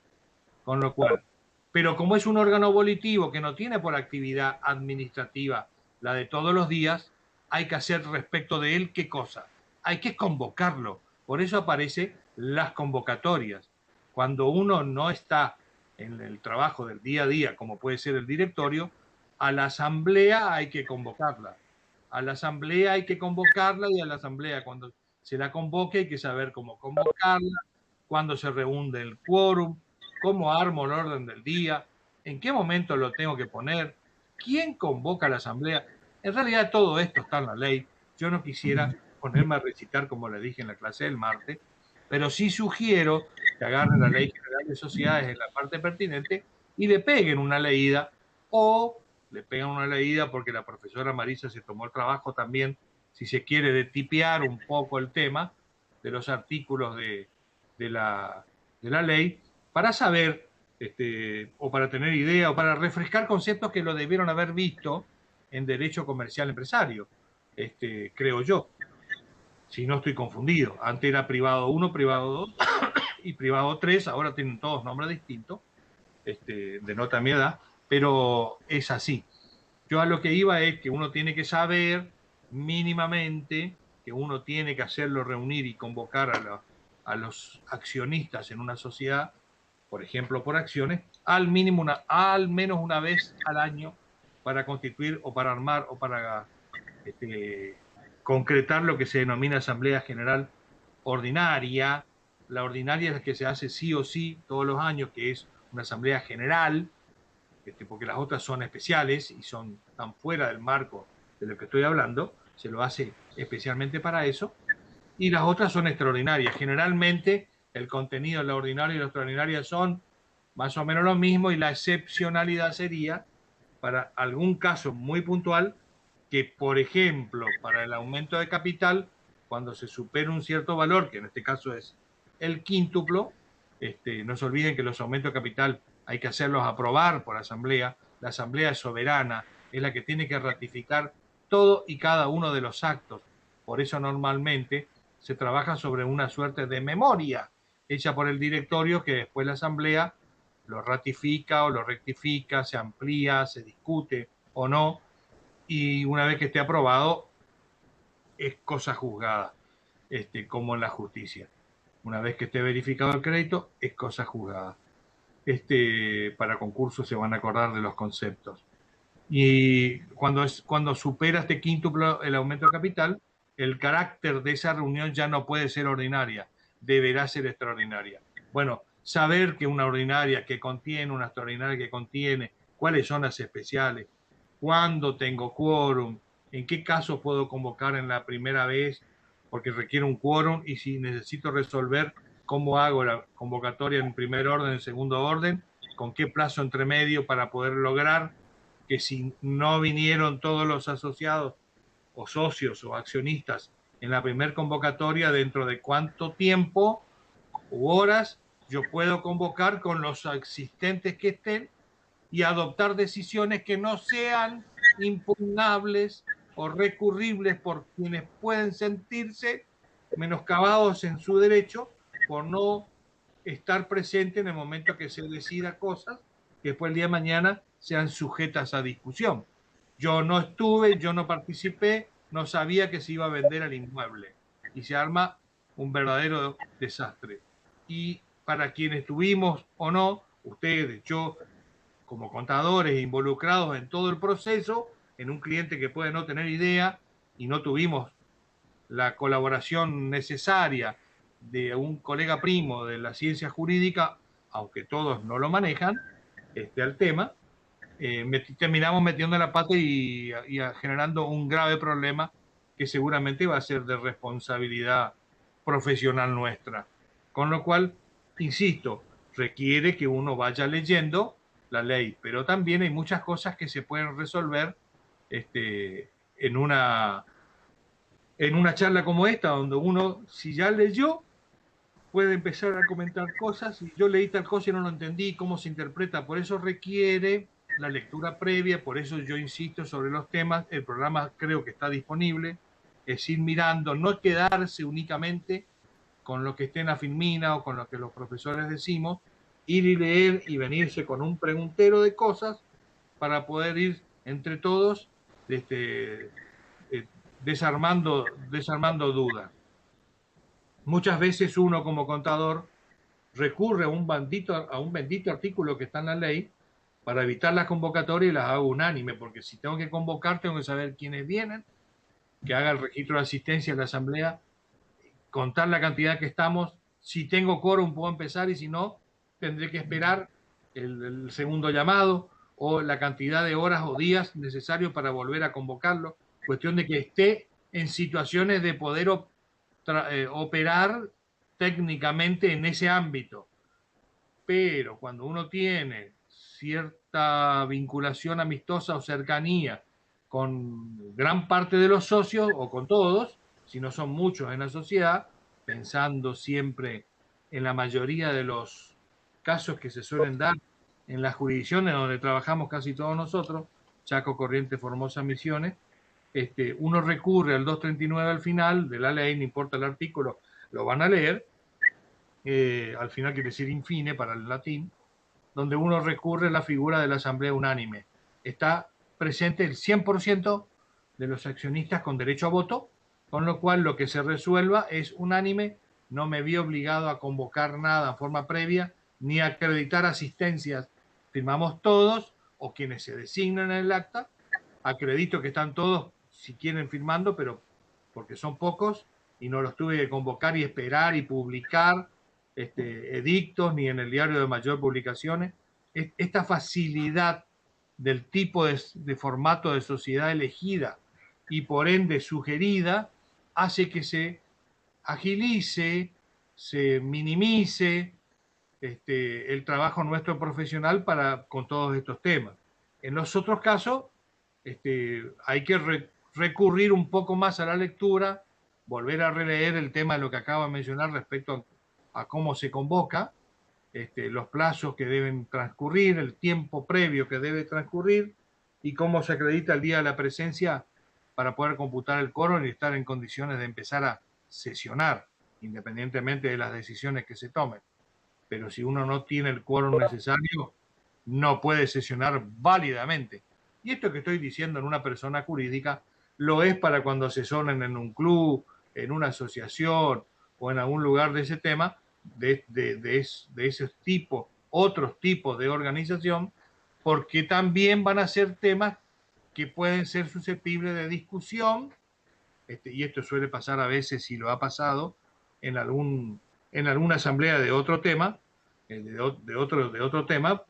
Con lo cual, pero como es un órgano volitivo que no tiene por actividad administrativa la de todos los días, hay que hacer respecto de él qué cosa. Hay que convocarlo. Por eso aparecen las convocatorias. Cuando uno no está en el trabajo del día a día, como puede ser el directorio, a la asamblea hay que convocarla. A la asamblea hay que convocarla y a la asamblea cuando se la convoque hay que saber cómo convocarla, cuándo se reúne el quórum, cómo armo el orden del día, en qué momento lo tengo que poner, quién convoca a la asamblea. En realidad todo esto está en la ley. Yo no quisiera ponerme a recitar como le dije en la clase del martes, pero sí sugiero que agarren la ley general de sociedades en la parte pertinente y le peguen una leída, o le pegan una leída porque la profesora Marisa se tomó el trabajo también, si se quiere, de tipear un poco el tema de los artículos de la ley, para saber, o para tener idea, o para refrescar conceptos que lo debieron haber visto en derecho comercial empresario, creo yo, si no estoy confundido. Antes era privado 1, privado 2 y privado 3, ahora tienen todos nombres distintos, denota mi edad, pero es así. Yo a lo que iba es que uno tiene que saber mínimamente que uno tiene que hacerlo reunir y convocar a los accionistas en una sociedad, por ejemplo, por acciones, al menos una vez al año para constituir o para armar o para concretar lo que se denomina Asamblea General Ordinaria. La ordinaria es la que se hace sí o sí todos los años, que es una Asamblea General, porque las otras son especiales y tan fuera del marco de lo que estoy hablando, se lo hace especialmente para eso, y las otras son extraordinarias. Generalmente el contenido de la ordinaria y la extraordinaria son más o menos lo mismo, y la excepcionalidad sería para algún caso muy puntual que, por ejemplo, para el aumento de capital, cuando se supera un cierto valor, que en este caso es el quíntuplo, no se olviden que los aumentos de capital hay que hacerlos aprobar por asamblea. La asamblea es soberana, es la que tiene que ratificar todo y cada uno de los actos. Por eso normalmente se trabaja sobre una suerte de memoria hecha por el directorio, que después la asamblea lo ratifica o lo rectifica, se amplía, se discute o no, y una vez que esté aprobado es cosa juzgada, como en la justicia. Una vez que esté verificado el crédito, es cosa juzgada. Para concursos se van a acordar de los conceptos. Y cuando supera este quíntuplo el aumento de capital, el carácter de esa reunión ya no puede ser ordinaria, deberá ser extraordinaria. Bueno, saber que una ordinaria que contiene, una extraordinaria que contiene, cuáles son las especiales, cuándo tengo quórum, en qué casos puedo convocar en la primera vez porque requiere un quórum, y si necesito resolver cómo hago la convocatoria en primer orden, en segundo orden, con qué plazo entre medio para poder lograr que si no vinieron todos los asociados o socios o accionistas en la primer convocatoria, dentro de cuánto tiempo u horas yo puedo convocar con los asistentes que estén y adoptar decisiones que no sean impugnables o recurribles por quienes pueden sentirse menoscabados en su derecho por no estar presente en el momento que se decida cosas que después el día de mañana sean sujetas a discusión. Yo no estuve, yo no participé, no sabía que se iba a vender el inmueble y se arma un verdadero desastre. Y para quienes estuvimos o no, ustedes, yo, como contadores involucrados en todo el proceso, en un cliente que puede no tener idea y no tuvimos la colaboración necesaria de un colega primo de la ciencia jurídica, aunque todos no lo manejan, al tema, terminamos metiendo la pata y generando un grave problema que seguramente va a ser de responsabilidad profesional nuestra. Con lo cual, insisto, requiere que uno vaya leyendo la ley, pero también hay muchas cosas que se pueden resolver en una charla como esta, donde uno, si ya leyó, puede empezar a comentar cosas, y yo leí tal cosa y no lo entendí, cómo se interpreta. Por eso requiere la lectura previa, por eso yo insisto sobre los temas. El programa creo que está disponible, es ir mirando, no quedarse únicamente con lo que esté en la filmina o con lo que los profesores decimos, ir y leer y venirse con un preguntero de cosas para poder ir entre todos desarmando dudas. Muchas veces uno como contador recurre a un bendito artículo que está en la ley para evitar las convocatorias y las hago unánime, porque si tengo que convocar, tengo que saber quiénes vienen, que haga el registro de asistencia en la asamblea, contar la cantidad que estamos, si tengo quórum puedo empezar y si no, tendré que esperar el segundo llamado o la cantidad de horas o días necesarios para volver a convocarlo. Cuestión de que esté en situaciones de poder operar técnicamente en ese ámbito. Pero cuando uno tiene cierta vinculación amistosa o cercanía con gran parte de los socios o con todos, si no son muchos en la sociedad, pensando siempre en la mayoría de los casos que se suelen dar en las jurisdicciones donde trabajamos casi todos nosotros, Chaco, Corrientes, Formosa, Misiones, uno recurre al 239 al final de la ley, no importa el artículo, lo van a leer, al final quiere decir infine para el latín, donde uno recurre a la figura de la asamblea unánime. Está presente el 100% de los accionistas con derecho a voto, con lo cual lo que se resuelva es unánime, no me vi obligado a convocar nada en forma previa, ni a acreditar asistencias, firmamos todos, o quienes se designan en el acta, acredito que están todos, si quieren, firmando, pero porque son pocos, y no los tuve que convocar y esperar y publicar edictos, ni en el diario de mayor publicaciones. Esta facilidad del tipo de formato de sociedad elegida y por ende sugerida hace que se agilice, se minimice el trabajo nuestro profesional con todos estos temas. En los otros casos hay que recurrir un poco más a la lectura, volver a releer el tema de lo que acabo de mencionar respecto a cómo se convoca, los plazos que deben transcurrir, el tiempo previo que debe transcurrir y cómo se acredita el día de la presencia para poder computar el quórum y estar en condiciones de empezar a sesionar, independientemente de las decisiones que se tomen. Pero si uno no tiene el quórum necesario, no puede sesionar válidamente. Y esto que estoy diciendo en una persona jurídica lo es para cuando asesoren en un club, en una asociación o en algún lugar de ese tema, de ese tipo, otros tipos de organización, porque también van a ser temas que pueden ser susceptibles de discusión, y esto suele pasar a veces, y lo ha pasado, en alguna asamblea de otro tema, de otro tema,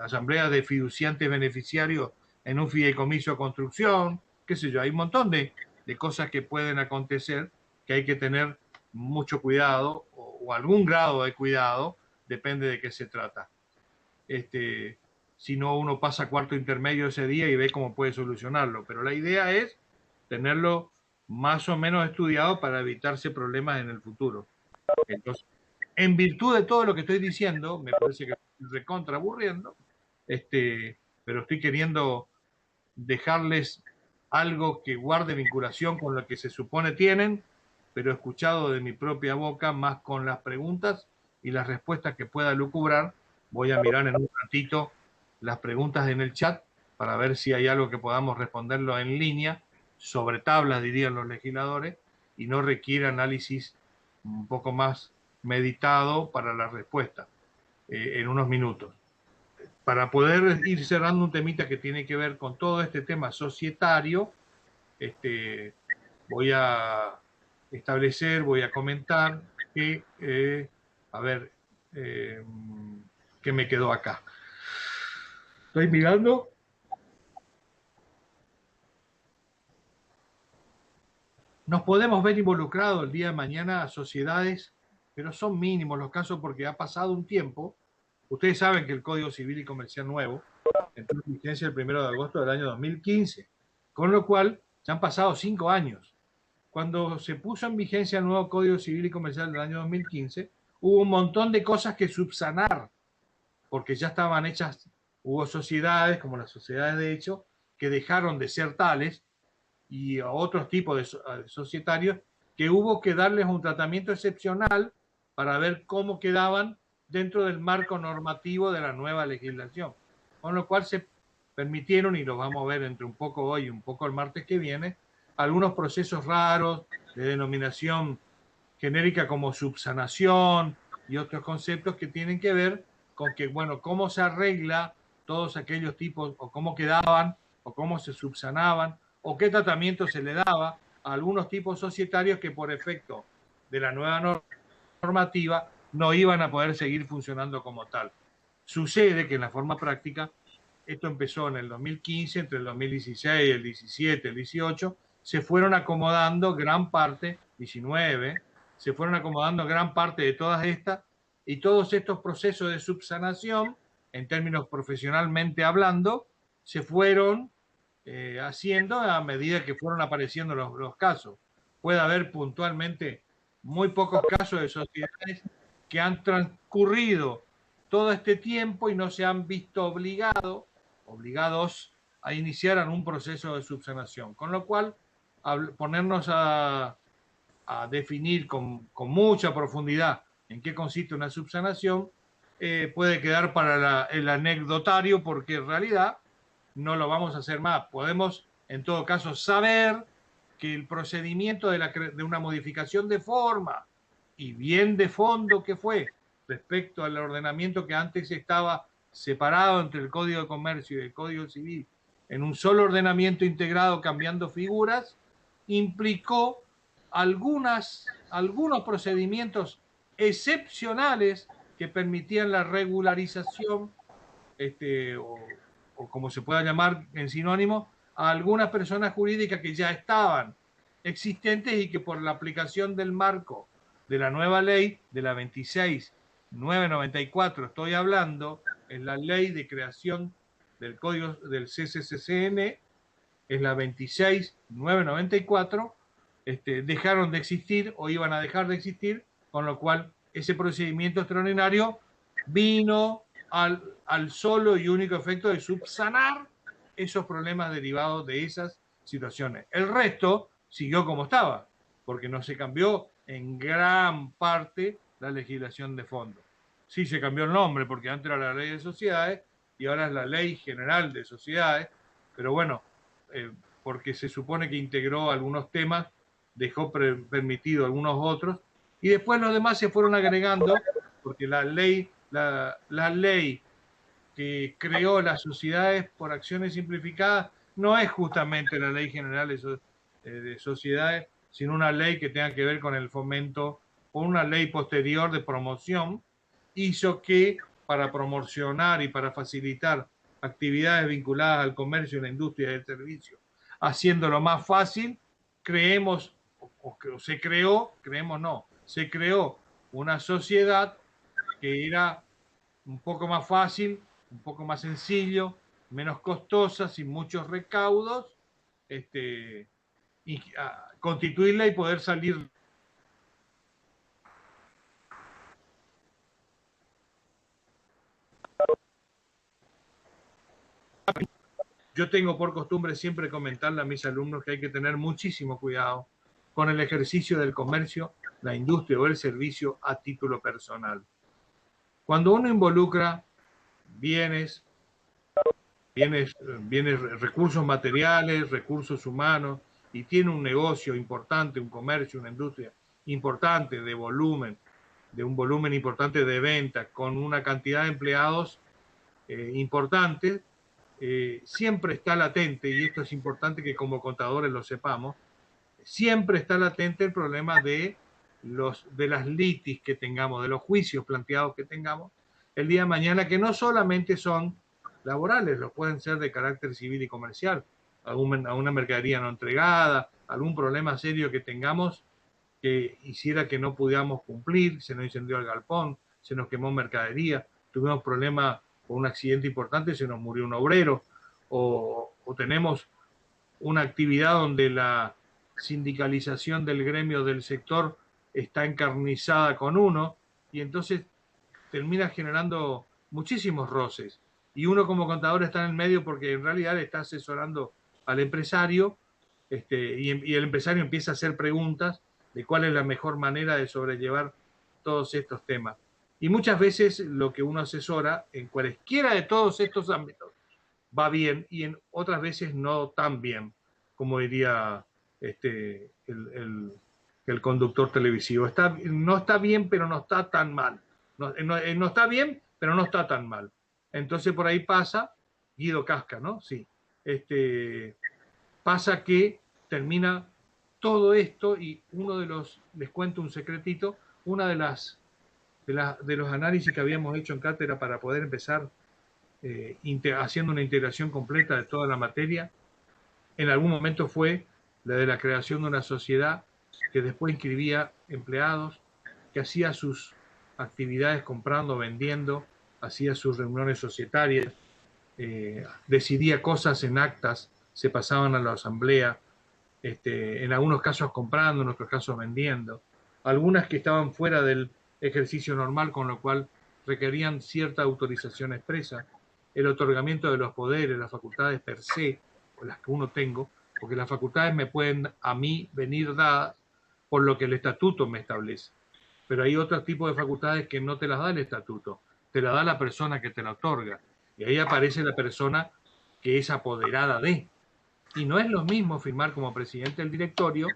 asamblea de fiduciantes beneficiarios en un fideicomiso de construcción, qué sé yo, hay un montón de cosas que pueden acontecer que hay que tener mucho cuidado o algún grado de cuidado, depende de qué se trata. Si no, uno pasa cuarto intermedio ese día y ve cómo puede solucionarlo, pero la idea es tenerlo más o menos estudiado para evitarse problemas en el futuro. Entonces, en virtud de todo lo que estoy diciendo, me parece que estoy recontra aburriendo, pero estoy queriendo dejarles algo que guarde vinculación con lo que se supone tienen, pero escuchado de mi propia boca, más con las preguntas y las respuestas que pueda lucubrar. Voy a mirar en un ratito las preguntas en el chat para ver si hay algo que podamos responderlo en línea, sobre tablas, dirían los legisladores, y no requiere análisis un poco más meditado para la respuesta en unos minutos. Para poder ir cerrando un temita que tiene que ver con todo este tema societario, voy a establecer, voy a comentar que, a ver, eh, ¿qué me quedó acá? Estoy mirando. Nos podemos ver involucrados el día de mañana a sociedades, pero son mínimos los casos porque ha pasado un tiempo. Ustedes saben que el Código Civil y Comercial nuevo entró en vigencia el 1 de agosto del año 2015, con lo cual ya han pasado 5 años. Cuando se puso en vigencia el nuevo Código Civil y Comercial del año 2015, hubo un montón de cosas que subsanar, porque ya estaban hechas, hubo sociedades, como las sociedades de hecho, que dejaron de ser tales, y a otros tipos de societarios, que hubo que darles un tratamiento excepcional para ver cómo quedaban dentro del marco normativo de la nueva legislación. Con lo cual se permitieron, y lo vamos a ver entre un poco hoy y un poco el martes que viene, algunos procesos raros de denominación genérica como subsanación y otros conceptos que tienen que ver con que, bueno, cómo se arregla todos aquellos tipos, o cómo quedaban, o cómo se subsanaban, o qué tratamiento se le daba a algunos tipos societarios que por efecto de la nueva normativa no iban a poder seguir funcionando como tal. Sucede que en la forma práctica, esto empezó en el 2015, entre el 2016, el 17, el 18, se fueron acomodando gran parte, 19, se fueron acomodando gran parte de todas estas, y todos estos procesos de subsanación, en términos profesionalmente hablando, se fueron haciendo a medida que fueron apareciendo los casos. Puede haber puntualmente muy pocos casos de sociedades que han transcurrido todo este tiempo y no se han visto obligados a iniciar un proceso de subsanación. Con lo cual, ponernos a definir con mucha profundidad en qué consiste una subsanación puede quedar para el anecdotario, porque en realidad no lo vamos a hacer más. Podemos, en todo caso, saber que el procedimiento de una modificación de forma y bien de fondo que fue respecto al ordenamiento que antes estaba separado entre el Código de Comercio y el Código Civil en un solo ordenamiento integrado cambiando figuras, implicó algunos procedimientos excepcionales que permitían la regularización, o como se pueda llamar en sinónimo, a algunas personas jurídicas que ya estaban existentes y que por la aplicación del marco de la nueva ley, de la 26.994, estoy hablando, es la ley de creación del código del CCCN, es la 26.994, dejaron de existir o iban a dejar de existir, con lo cual ese procedimiento extraordinario vino al solo y único efecto de subsanar esos problemas derivados de esas situaciones. El resto siguió como estaba, porque no se cambió en gran parte la legislación de fondo. Sí se cambió el nombre, porque antes era la ley de sociedades y ahora es la ley general de sociedades, pero bueno, porque se supone que integró algunos temas, dejó permitido algunos otros, y después los demás se fueron agregando, porque la ley que creó las sociedades por acciones simplificadas no es justamente la ley general de sociedades, sino una ley que tenga que ver con el fomento, o una ley posterior de promoción, hizo que para promocionar y para facilitar actividades vinculadas al comercio, la industria y el servicio, haciéndolo más fácil, creemos, o se creó, creemos no, se creó una sociedad que era un poco más fácil, un poco más sencillo, menos costosa, sin muchos recaudos, y constituirla y poder salir Yo tengo por costumbre siempre comentarle a mis alumnos que hay que tener muchísimo cuidado con el ejercicio del comercio, la industria o el servicio a título personal. Cuando uno involucra bienes, bienes, recursos materiales, recursos humanos, y tiene un negocio importante, un comercio, una industria importante de un volumen importante de ventas, con una cantidad de empleados importante, siempre está latente, y esto es importante que como contadores lo sepamos, siempre está latente el problema de las litis que tengamos, de los juicios planteados que tengamos el día de mañana, que no solamente son laborales, los pueden ser de carácter civil y comercial, alguna mercadería no entregada, algún problema serio que tengamos que hiciera que no pudiéramos cumplir, se nos incendió el galpón, se nos quemó mercadería, tuvimos problemas por un accidente importante, se nos murió un obrero, o tenemos una actividad donde la sindicalización del gremio del sector está encarnizada con uno, y entonces termina generando muchísimos roces. Y uno como contador está en el medio porque en realidad está asesorando al empresario, y el empresario empieza a hacer preguntas de cuál es la mejor manera de sobrellevar todos estos temas. Y muchas veces lo que uno asesora en cualesquiera de todos estos ámbitos va bien, y en otras veces no tan bien, como diría el conductor televisivo. No está bien, pero no está tan mal. No está bien, pero no está tan mal. Entonces por ahí pasa Guido Casca, ¿no? Sí. Pasa que termina todo esto, y les cuento un secretito, una de los análisis que habíamos hecho en cátedra para poder empezar haciendo una integración completa de toda la materia, en algún momento fue la de la creación de una sociedad que después inscribía empleados, que hacía sus actividades comprando, vendiendo, hacía sus reuniones societarias, decidía cosas en actas, se pasaban a la asamblea, en algunos casos comprando, en otros casos vendiendo, algunas que estaban fuera del ejercicio normal, con lo cual requerían cierta autorización expresa, el otorgamiento de los poderes, las facultades per se, o las que uno tengo, porque las facultades me pueden a mí venir dadas por lo que el estatuto me establece. Pero hay otro tipo de facultades que no te las da el estatuto, te la da la persona que te la otorga. Y ahí aparece la persona que es apoderada de. Y no es lo mismo firmar como presidente del directorio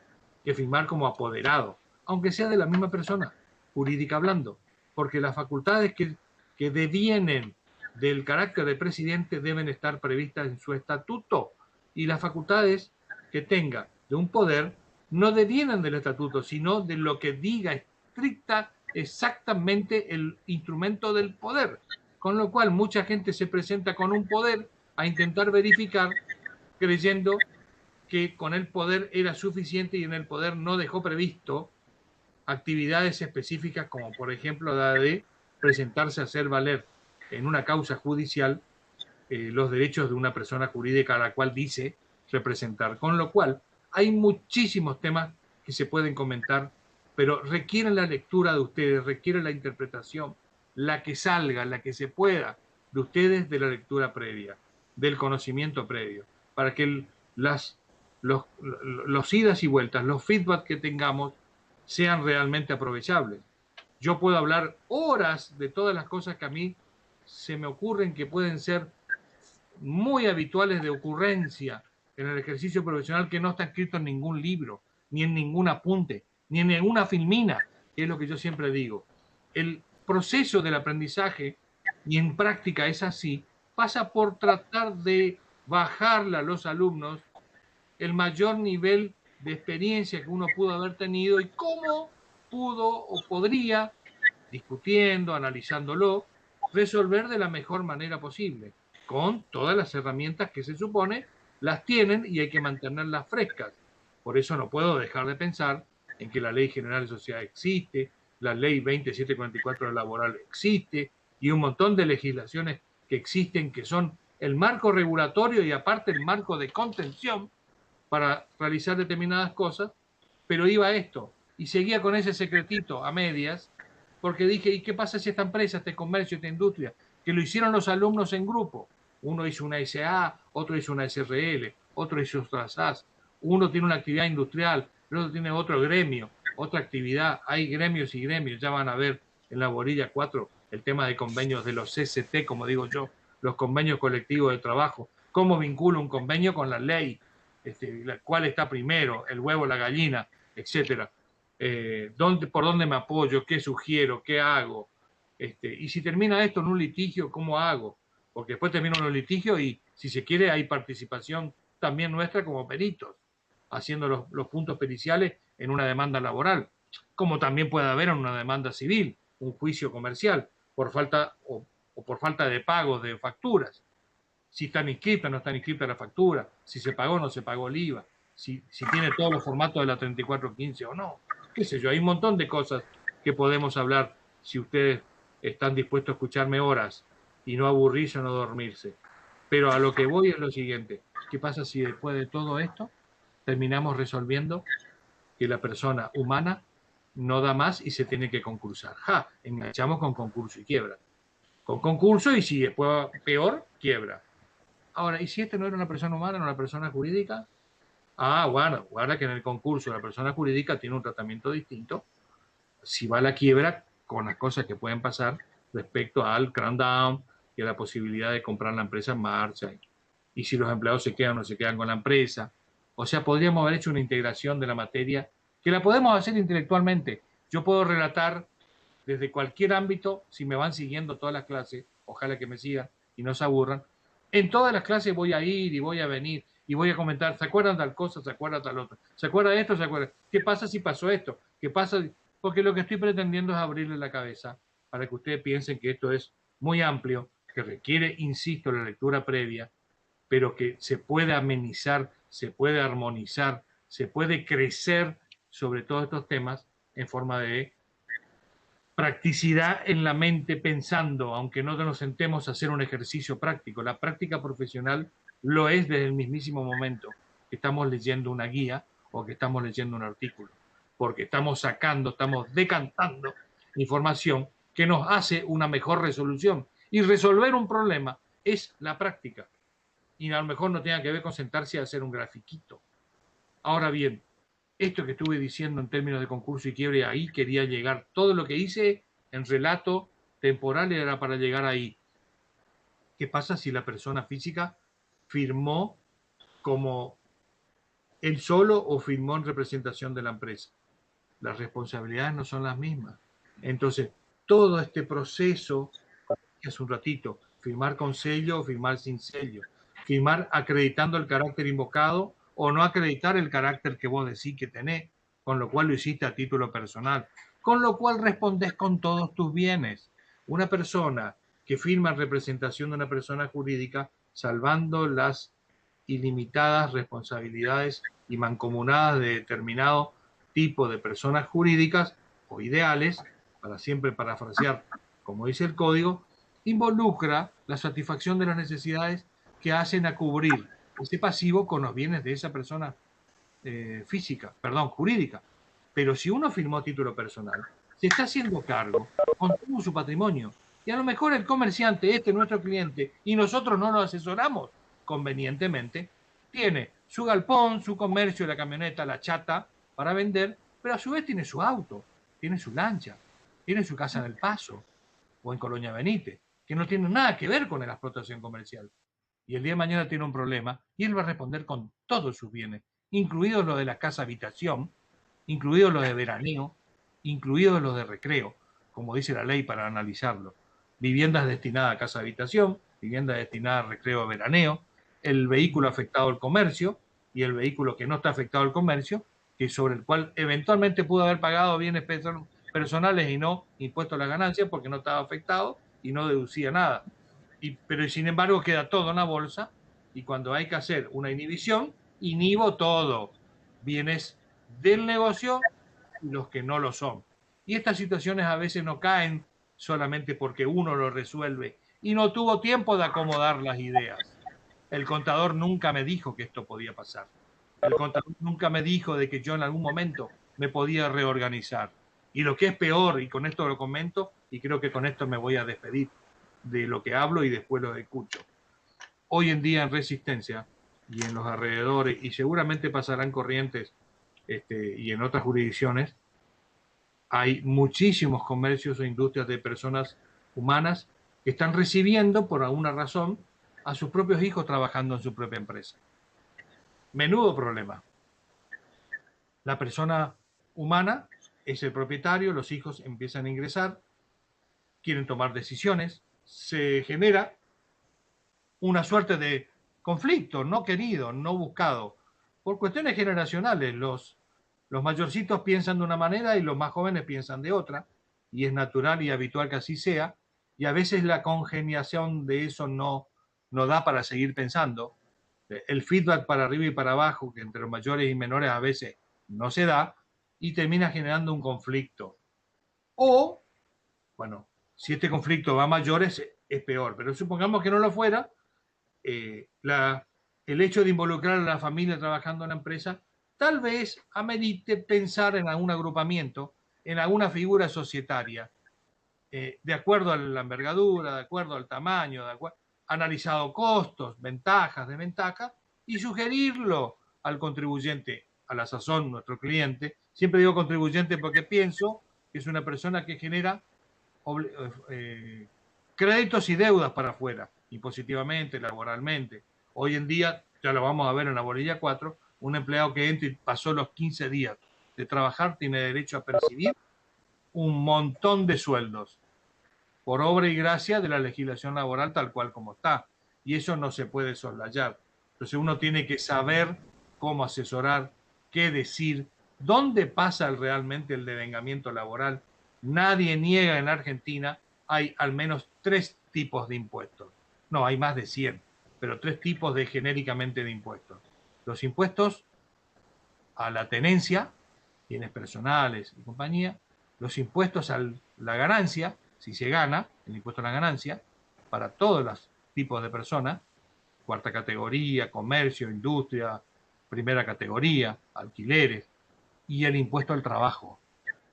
que firmar como apoderado, aunque sea de la misma persona, jurídica hablando, porque las facultades que devienen del carácter de presidente deben estar previstas en su estatuto, y las facultades que tenga de un poder no devienen del estatuto, sino de lo que diga estricta exactamente el instrumento del poder, con lo cual mucha gente se presenta con un poder a intentar verificar, creyendo que con el poder era suficiente, y en el poder no dejó previsto actividades específicas, como por ejemplo la de presentarse a hacer valer en una causa judicial los derechos de una persona jurídica a la cual dice representar. Con lo cual hay muchísimos temas que se pueden comentar, pero requieren la lectura de ustedes, requieren la interpretación, la que salga, la que se pueda de ustedes, de la lectura previa, del conocimiento previo, para que los idas y vueltas, los feedback que tengamos sean realmente aprovechables. Yo puedo hablar horas de todas las cosas que a mí se me ocurren, que pueden ser muy habituales de ocurrencia en el ejercicio profesional, que no está escrito en ningún libro, ni en ningún apunte, ni en ninguna filmina, que es lo que yo siempre digo. El proceso del aprendizaje, y en práctica es así, pasa por tratar de bajarle a los alumnos el mayor nivel de experiencia que uno pudo haber tenido, y cómo pudo o podría, discutiendo, analizándolo, resolver de la mejor manera posible, con todas las herramientas que se supone las tienen, y hay que mantenerlas frescas. Por eso no puedo dejar de pensar en que la Ley General de Sociedad existe, la Ley 2744 laboral existe, y un montón de legislaciones que existen, que son el marco regulatorio y aparte el marco de contención para realizar determinadas cosas. Pero iba a esto y seguía con ese secretito a medias, porque dije, ¿y qué pasa si esta empresa, este comercio, esta industria, que lo hicieron los alumnos en grupo, Uno hizo una SA, otro hizo una SRL, otro hizo otra SAS. Uno tiene una actividad industrial, el otro tiene otro gremio, otra actividad. Hay gremios y gremios. Ya van a ver en la bolilla 4 el tema de convenios de los CCT, como digo yo, los convenios colectivos de trabajo. ¿Cómo vincula un convenio con la ley? ¿Cuál está primero? ¿El huevo, la gallina? Etcétera. ¿Por dónde me apoyo? ¿Qué sugiero? ¿Qué hago? Y si termina esto en un litigio, ¿cómo hago? Porque después termina un litigio y, si se quiere, hay participación también nuestra como peritos, haciendo los puntos periciales en una demanda laboral, como también puede haber en una demanda civil, un juicio comercial, por falta o por falta de pagos de facturas. Si están inscritas, no están inscritas la factura, si se pagó o no se pagó el IVA, si tiene todos los formatos de la 3415 o no. Qué sé yo, hay un montón de cosas que podemos hablar si ustedes están dispuestos a escucharme horas y no aburrirse o no dormirse. Pero a lo que voy es lo siguiente. ¿Qué pasa si después de todo esto terminamos resolviendo que la persona humana no da más y se tiene que concursar? ¡Ja! Enganchamos con concurso y quiebra. Con concurso y si después peor, quiebra. Ahora, ¿y si este no era una persona humana, no una persona jurídica? Ah, bueno, guarda que en el concurso la persona jurídica tiene un tratamiento distinto. Si va a la quiebra, con las cosas que pueden pasar respecto al crackdown y a la posibilidad de comprar la empresa en marcha. Y si los empleados se quedan o no se quedan con la empresa. O sea, podríamos haber hecho una integración de la materia que la podemos hacer intelectualmente. Yo puedo relatar desde cualquier ámbito, si me van siguiendo todas las clases, ojalá que me sigan y no se aburran. En todas las clases voy a ir y voy a venir y voy a comentar, ¿se acuerdan tal cosa? ¿Se acuerdan tal otra? ¿Se acuerda de esto? ¿Se acuerda? ¿Qué pasa si pasó esto? ¿Qué pasa? Porque lo que estoy pretendiendo es abrirle la cabeza para que ustedes piensen que esto es muy amplio, que requiere, insisto, la lectura previa, pero que se puede amenizar, se puede armonizar, se puede crecer sobre todos estos temas en forma de practicidad en la mente pensando, aunque no nos sentemos a hacer un ejercicio práctico. La práctica profesional lo es desde el mismísimo momento que estamos leyendo una guía o que estamos leyendo un artículo, porque estamos sacando, estamos decantando información que nos hace una mejor resolución. Y resolver un problema es la práctica. Y a lo mejor no tenga que ver con sentarse a hacer un grafiquito. Ahora bien, esto que estuve diciendo en términos de concurso y quiebre, ahí quería llegar. Todo lo que hice en relato temporal era para llegar ahí. ¿Qué pasa si la persona física firmó como él solo o firmó en representación de la empresa? Las responsabilidades no son las mismas. Entonces, todo este proceso, hace un ratito, firmar con sello o firmar sin sello, firmar acreditando el carácter invocado o no acreditar el carácter que vos decís que tenés, con lo cual lo hiciste a título personal, con lo cual respondés con todos tus bienes. Una persona que firma en representación de una persona jurídica, salvando las ilimitadas responsabilidades y mancomunadas de determinado tipo de personas jurídicas o ideales, para siempre parafrasear como dice el código, involucra la satisfacción de las necesidades que hacen a cubrir ese pasivo con los bienes de esa persona jurídica. Pero si uno firmó a título personal, se está haciendo cargo con todo su patrimonio. Y a lo mejor el comerciante, nuestro cliente, y nosotros no lo asesoramos convenientemente, tiene su galpón, su comercio, la camioneta, la chata para vender, pero a su vez tiene su auto, tiene su lancha, tiene su casa en El Paso o en Colonia Benítez, que no tiene nada que ver con la explotación comercial. Y el día de mañana tiene un problema y él va a responder con todos sus bienes, incluidos los de la casa habitación, incluidos los de veraneo, incluidos los de recreo, como dice la ley para analizarlo. Viviendas destinadas a casa habitación, viviendas destinadas a recreo o veraneo, el vehículo afectado al comercio y el vehículo que no está afectado al comercio, que sobre el cual eventualmente pudo haber pagado bienes personales y no impuesto a las ganancias porque no estaba afectado y no deducía nada. Pero sin embargo queda todo en la bolsa y cuando hay que hacer una inhibición, inhibo todo, bienes del negocio y los que no lo son. Y estas situaciones a veces no caen solamente porque uno lo resuelve y no tuvo tiempo de acomodar las ideas. El contador nunca me dijo que esto podía pasar. El contador nunca me dijo de que yo en algún momento me podía reorganizar. Y lo que es peor, y con esto lo comento, y creo que con esto me voy a despedir de lo que hablo y después lo escucho. hoy en día en Resistencia y en los alrededores, y seguramente pasarán Corrientes y en otras jurisdicciones, hay muchísimos comercios o industrias de personas humanas que están recibiendo, por alguna razón, a sus propios hijos trabajando en su propia empresa. Menudo problema. La persona humana es el propietario, los hijos empiezan a ingresar, quieren tomar decisiones, se genera una suerte de conflicto no querido, no buscado, por cuestiones generacionales. Los mayorcitos piensan de una manera y los más jóvenes piensan de otra, y es natural y habitual que así sea, y a veces la congeniación de eso no da para seguir pensando. El feedback para arriba y para abajo, que entre los mayores y menores a veces no se da, y termina generando un conflicto. O, bueno, si este conflicto va a mayores, es peor, pero supongamos que no lo fuera, el hecho de involucrar a la familia trabajando en la empresa tal vez amerite pensar en algún agrupamiento, en alguna figura societaria, de acuerdo a la envergadura, de acuerdo al tamaño, analizado costos, ventajas, desventajas, y sugerirlo al contribuyente, a la sazón, nuestro cliente. Siempre digo contribuyente porque pienso que es una persona que genera créditos y deudas para afuera, impositivamente, laboralmente. Hoy en día, ya lo vamos a ver en la bolilla 4, un empleado que entra y pasó los 15 días de trabajar tiene derecho a percibir un montón de sueldos por obra y gracia de la legislación laboral tal cual como está. Y eso no se puede soslayar. Entonces uno tiene que saber cómo asesorar, qué decir, dónde pasa realmente el devengamiento laboral. Nadie niega en Argentina, hay al menos 3 tipos de impuestos. No, hay más de 100, pero 3 tipos de genéricamente de impuestos. Los impuestos a la tenencia, bienes personales y compañía, los impuestos a la ganancia, si se gana, el impuesto a la ganancia, para todos los tipos de personas, cuarta categoría, comercio, industria, primera categoría, alquileres, y el impuesto al trabajo.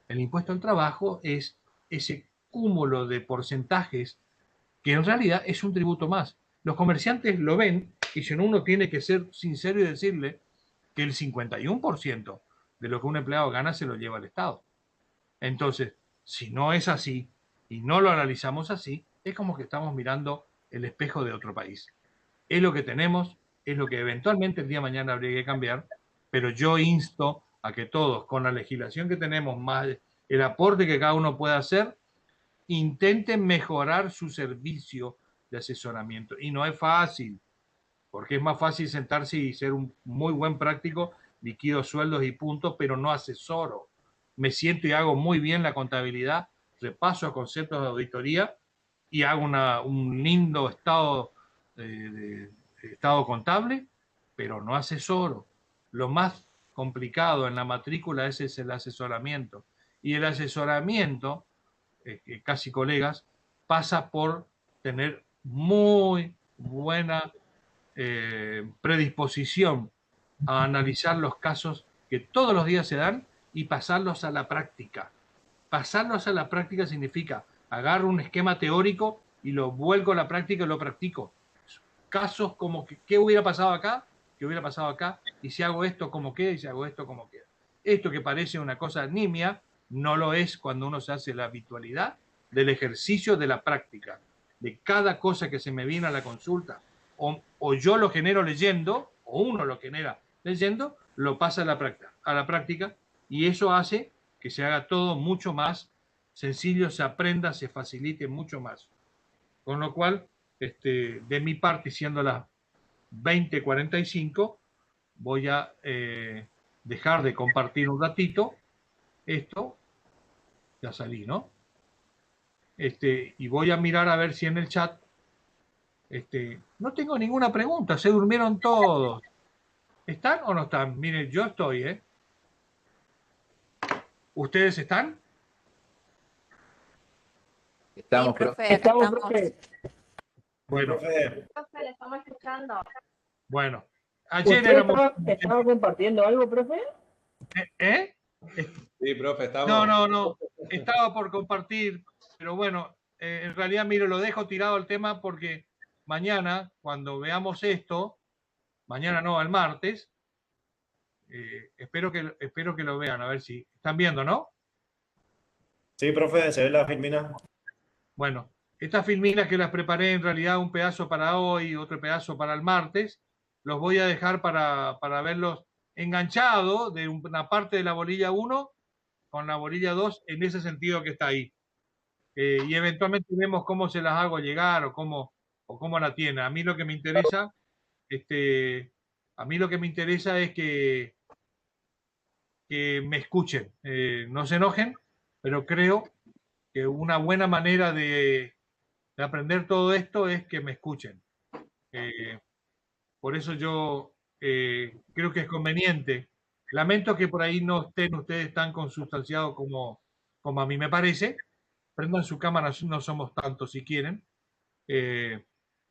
El impuesto al trabajo es ese cúmulo de porcentajes que en realidad es un tributo más. Los comerciantes lo ven y si uno tiene que ser sincero y decirle que el 51% de lo que un empleado gana se lo lleva al Estado. Entonces, si no es así y no lo analizamos así, es como que estamos mirando el espejo de otro país. Es lo que tenemos, es lo que eventualmente el día de mañana habría que cambiar, pero yo insto a que todos, con la legislación que tenemos, más el aporte que cada uno pueda hacer, intenten mejorar su servicio de asesoramiento. Y no es fácil, porque es más fácil sentarse y ser un muy buen práctico, liquido sueldos y puntos, pero no asesoro. Me siento y hago muy bien la contabilidad, repaso conceptos de auditoría y hago un lindo estado contable, pero no asesoro. Lo más complicado en la matrícula es el asesoramiento. Y el asesoramiento, casi colegas, pasa por tener muy buena predisposición a analizar los casos que todos los días se dan y pasarlos a la práctica. Pasarlos a la práctica significa agarro un esquema teórico y lo vuelco a la práctica y lo practico. Casos como que, ¿qué hubiera pasado acá? ¿Qué hubiera pasado acá? Y si hago esto, ¿cómo queda? Y si hago esto, ¿cómo queda? Esto que parece una cosa nimia, no lo es cuando uno se hace la habitualidad del ejercicio de la práctica, de cada cosa que se me viene a la consulta, o yo lo genero leyendo, o uno lo genera leyendo, lo pasa a la práctica, y eso hace que se haga todo mucho más sencillo, se aprenda, se facilite mucho más. Con lo cual, de mi parte, siendo las 20:45, voy a dejar de compartir un ratito esto. Ya salí, ¿no? Y voy a mirar a ver si en el chat no tengo ninguna pregunta, se durmieron todos. ¿Están o no están? Miren, yo estoy, ¿eh? ¿Ustedes están?
Estamos, profe.
Estamos, profe.
Bueno,
Profe, le estamos escuchando.
bueno. Ayer
¿Usted
éramos...
estaba compartiendo algo, profe?
¿Eh?
Sí, profe, estamos.
No. Estaba por compartir, pero bueno, en realidad, miro, lo dejo tirado el tema porque mañana, cuando veamos esto, mañana no, el martes, espero que lo vean, a ver si están viendo, ¿no?
Sí, profe, se ve la filmina.
Bueno, estas filminas que las preparé en realidad un pedazo para hoy, otro pedazo para el martes, los voy a dejar para verlos enganchados de una parte de la bolilla 1 con la bolilla 2 en ese sentido que está ahí. Y eventualmente vemos cómo se las hago llegar o cómo la tiene. A mí lo que me interesa, es que me escuchen, no se enojen, pero creo que una buena manera de aprender todo esto es que me escuchen. Por eso yo creo que es conveniente. Lamento que por ahí no estén ustedes tan consustanciados como a mí me parece. Prendan su cámara, no somos tantos si quieren.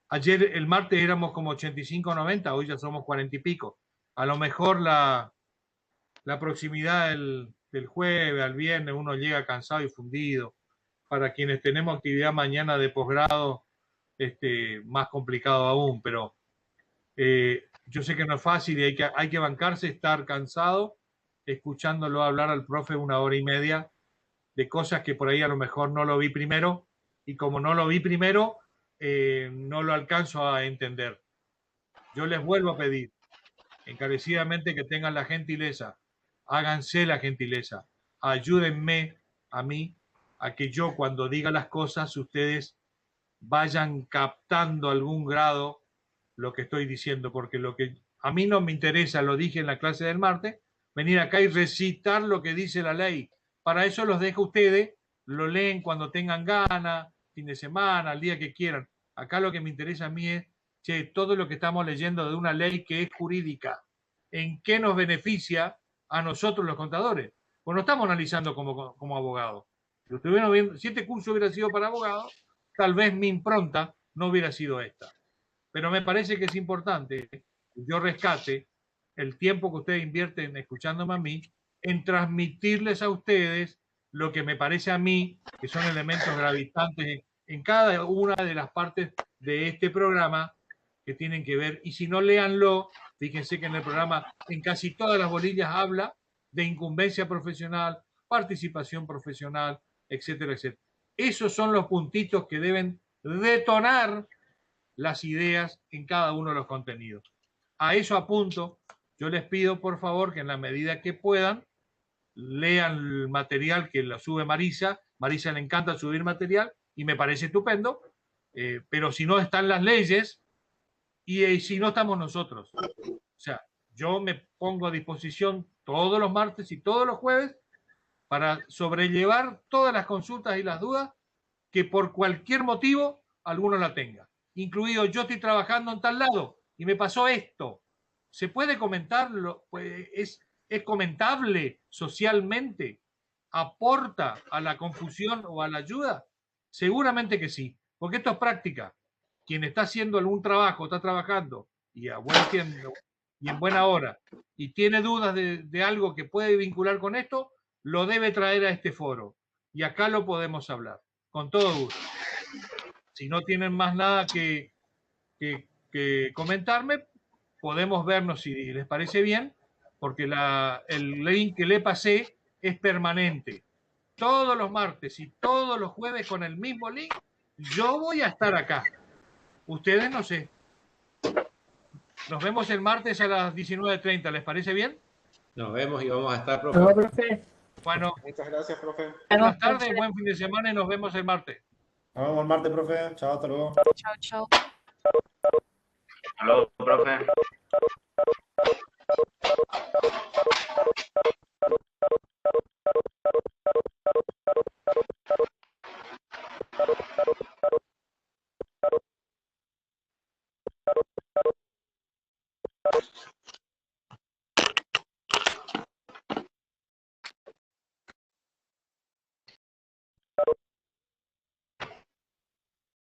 Ayer, el martes, éramos como 85 o 90, hoy ya somos 40 y pico. A lo mejor la proximidad del jueves al viernes uno llega cansado y fundido. Para quienes tenemos actividad mañana de posgrado, más complicado aún, pero yo sé que no es fácil y hay que bancarse, estar cansado, escuchándolo hablar al profe 1 hora y media de cosas que por ahí a lo mejor no lo vi primero, y como no lo vi primero, no lo alcanzo a entender. Yo les vuelvo a pedir encarecidamente que tengan la gentileza, háganse la gentileza, ayúdenme a mí a que yo cuando diga las cosas ustedes vayan captando algún grado lo que estoy diciendo, porque lo que a mí no me interesa, lo dije en la clase del martes, venir acá y recitar lo que dice la ley. Para eso los dejo a ustedes, lo leen cuando tengan ganas, fin de semana, el día que quieran. Acá lo que me interesa a mí es, che, todo lo que estamos leyendo de una ley que es jurídica, ¿en qué nos beneficia a nosotros los contadores? Pues no estamos analizando como abogados. Si este curso hubiera sido para abogados, tal vez mi impronta no hubiera sido esta. Pero me parece que es importante que yo rescate el tiempo que ustedes invierten escuchándome a mí en transmitirles a ustedes lo que me parece a mí que son elementos gravitantes en cada una de las partes de este programa que tienen que ver. Y si no, léanlo. Fíjense que en el programa, en casi todas las bolillas, habla de incumbencia profesional, participación profesional, etcétera, etcétera. Esos son los puntitos que deben detonar las ideas en cada uno de los contenidos. A eso apunto. Yo les pido, por favor, que en la medida que puedan, lean el material que lo sube Marisa. Marisa le encanta subir material y me parece estupendo, pero si no están las leyes y si no estamos nosotros. O sea, yo me pongo a disposición todos los martes y todos los jueves para sobrellevar todas las consultas y las dudas que por cualquier motivo alguno la tenga. Incluido, yo estoy trabajando en tal lado y me pasó esto. ¿Se puede comentarlo? Pues es comentable socialmente. ¿Aporta a la confusión o a la ayuda? Seguramente que sí, porque esto es práctica. Quien está haciendo algún trabajo, está trabajando y a buen tiempo y en buena hora y tiene dudas de algo que puede vincular con esto, lo debe traer a este foro y acá lo podemos hablar con todo gusto. Si no tienen más nada que comentarme, podemos vernos si les parece bien, porque el link que le pasé es permanente. Todos los martes y todos los jueves con el mismo link, yo voy a estar acá. Ustedes no sé. Nos vemos el martes a las 19:30. ¿Les parece bien?
Nos vemos y vamos a estar, profe.
No, profe.
Bueno,
Muchas gracias, profe.
buenas tardes, buen fin de semana y nos vemos el martes.
Nos vemos el martes, profe. Chao, hasta luego.
Chao, chao.
Hasta luego, profe.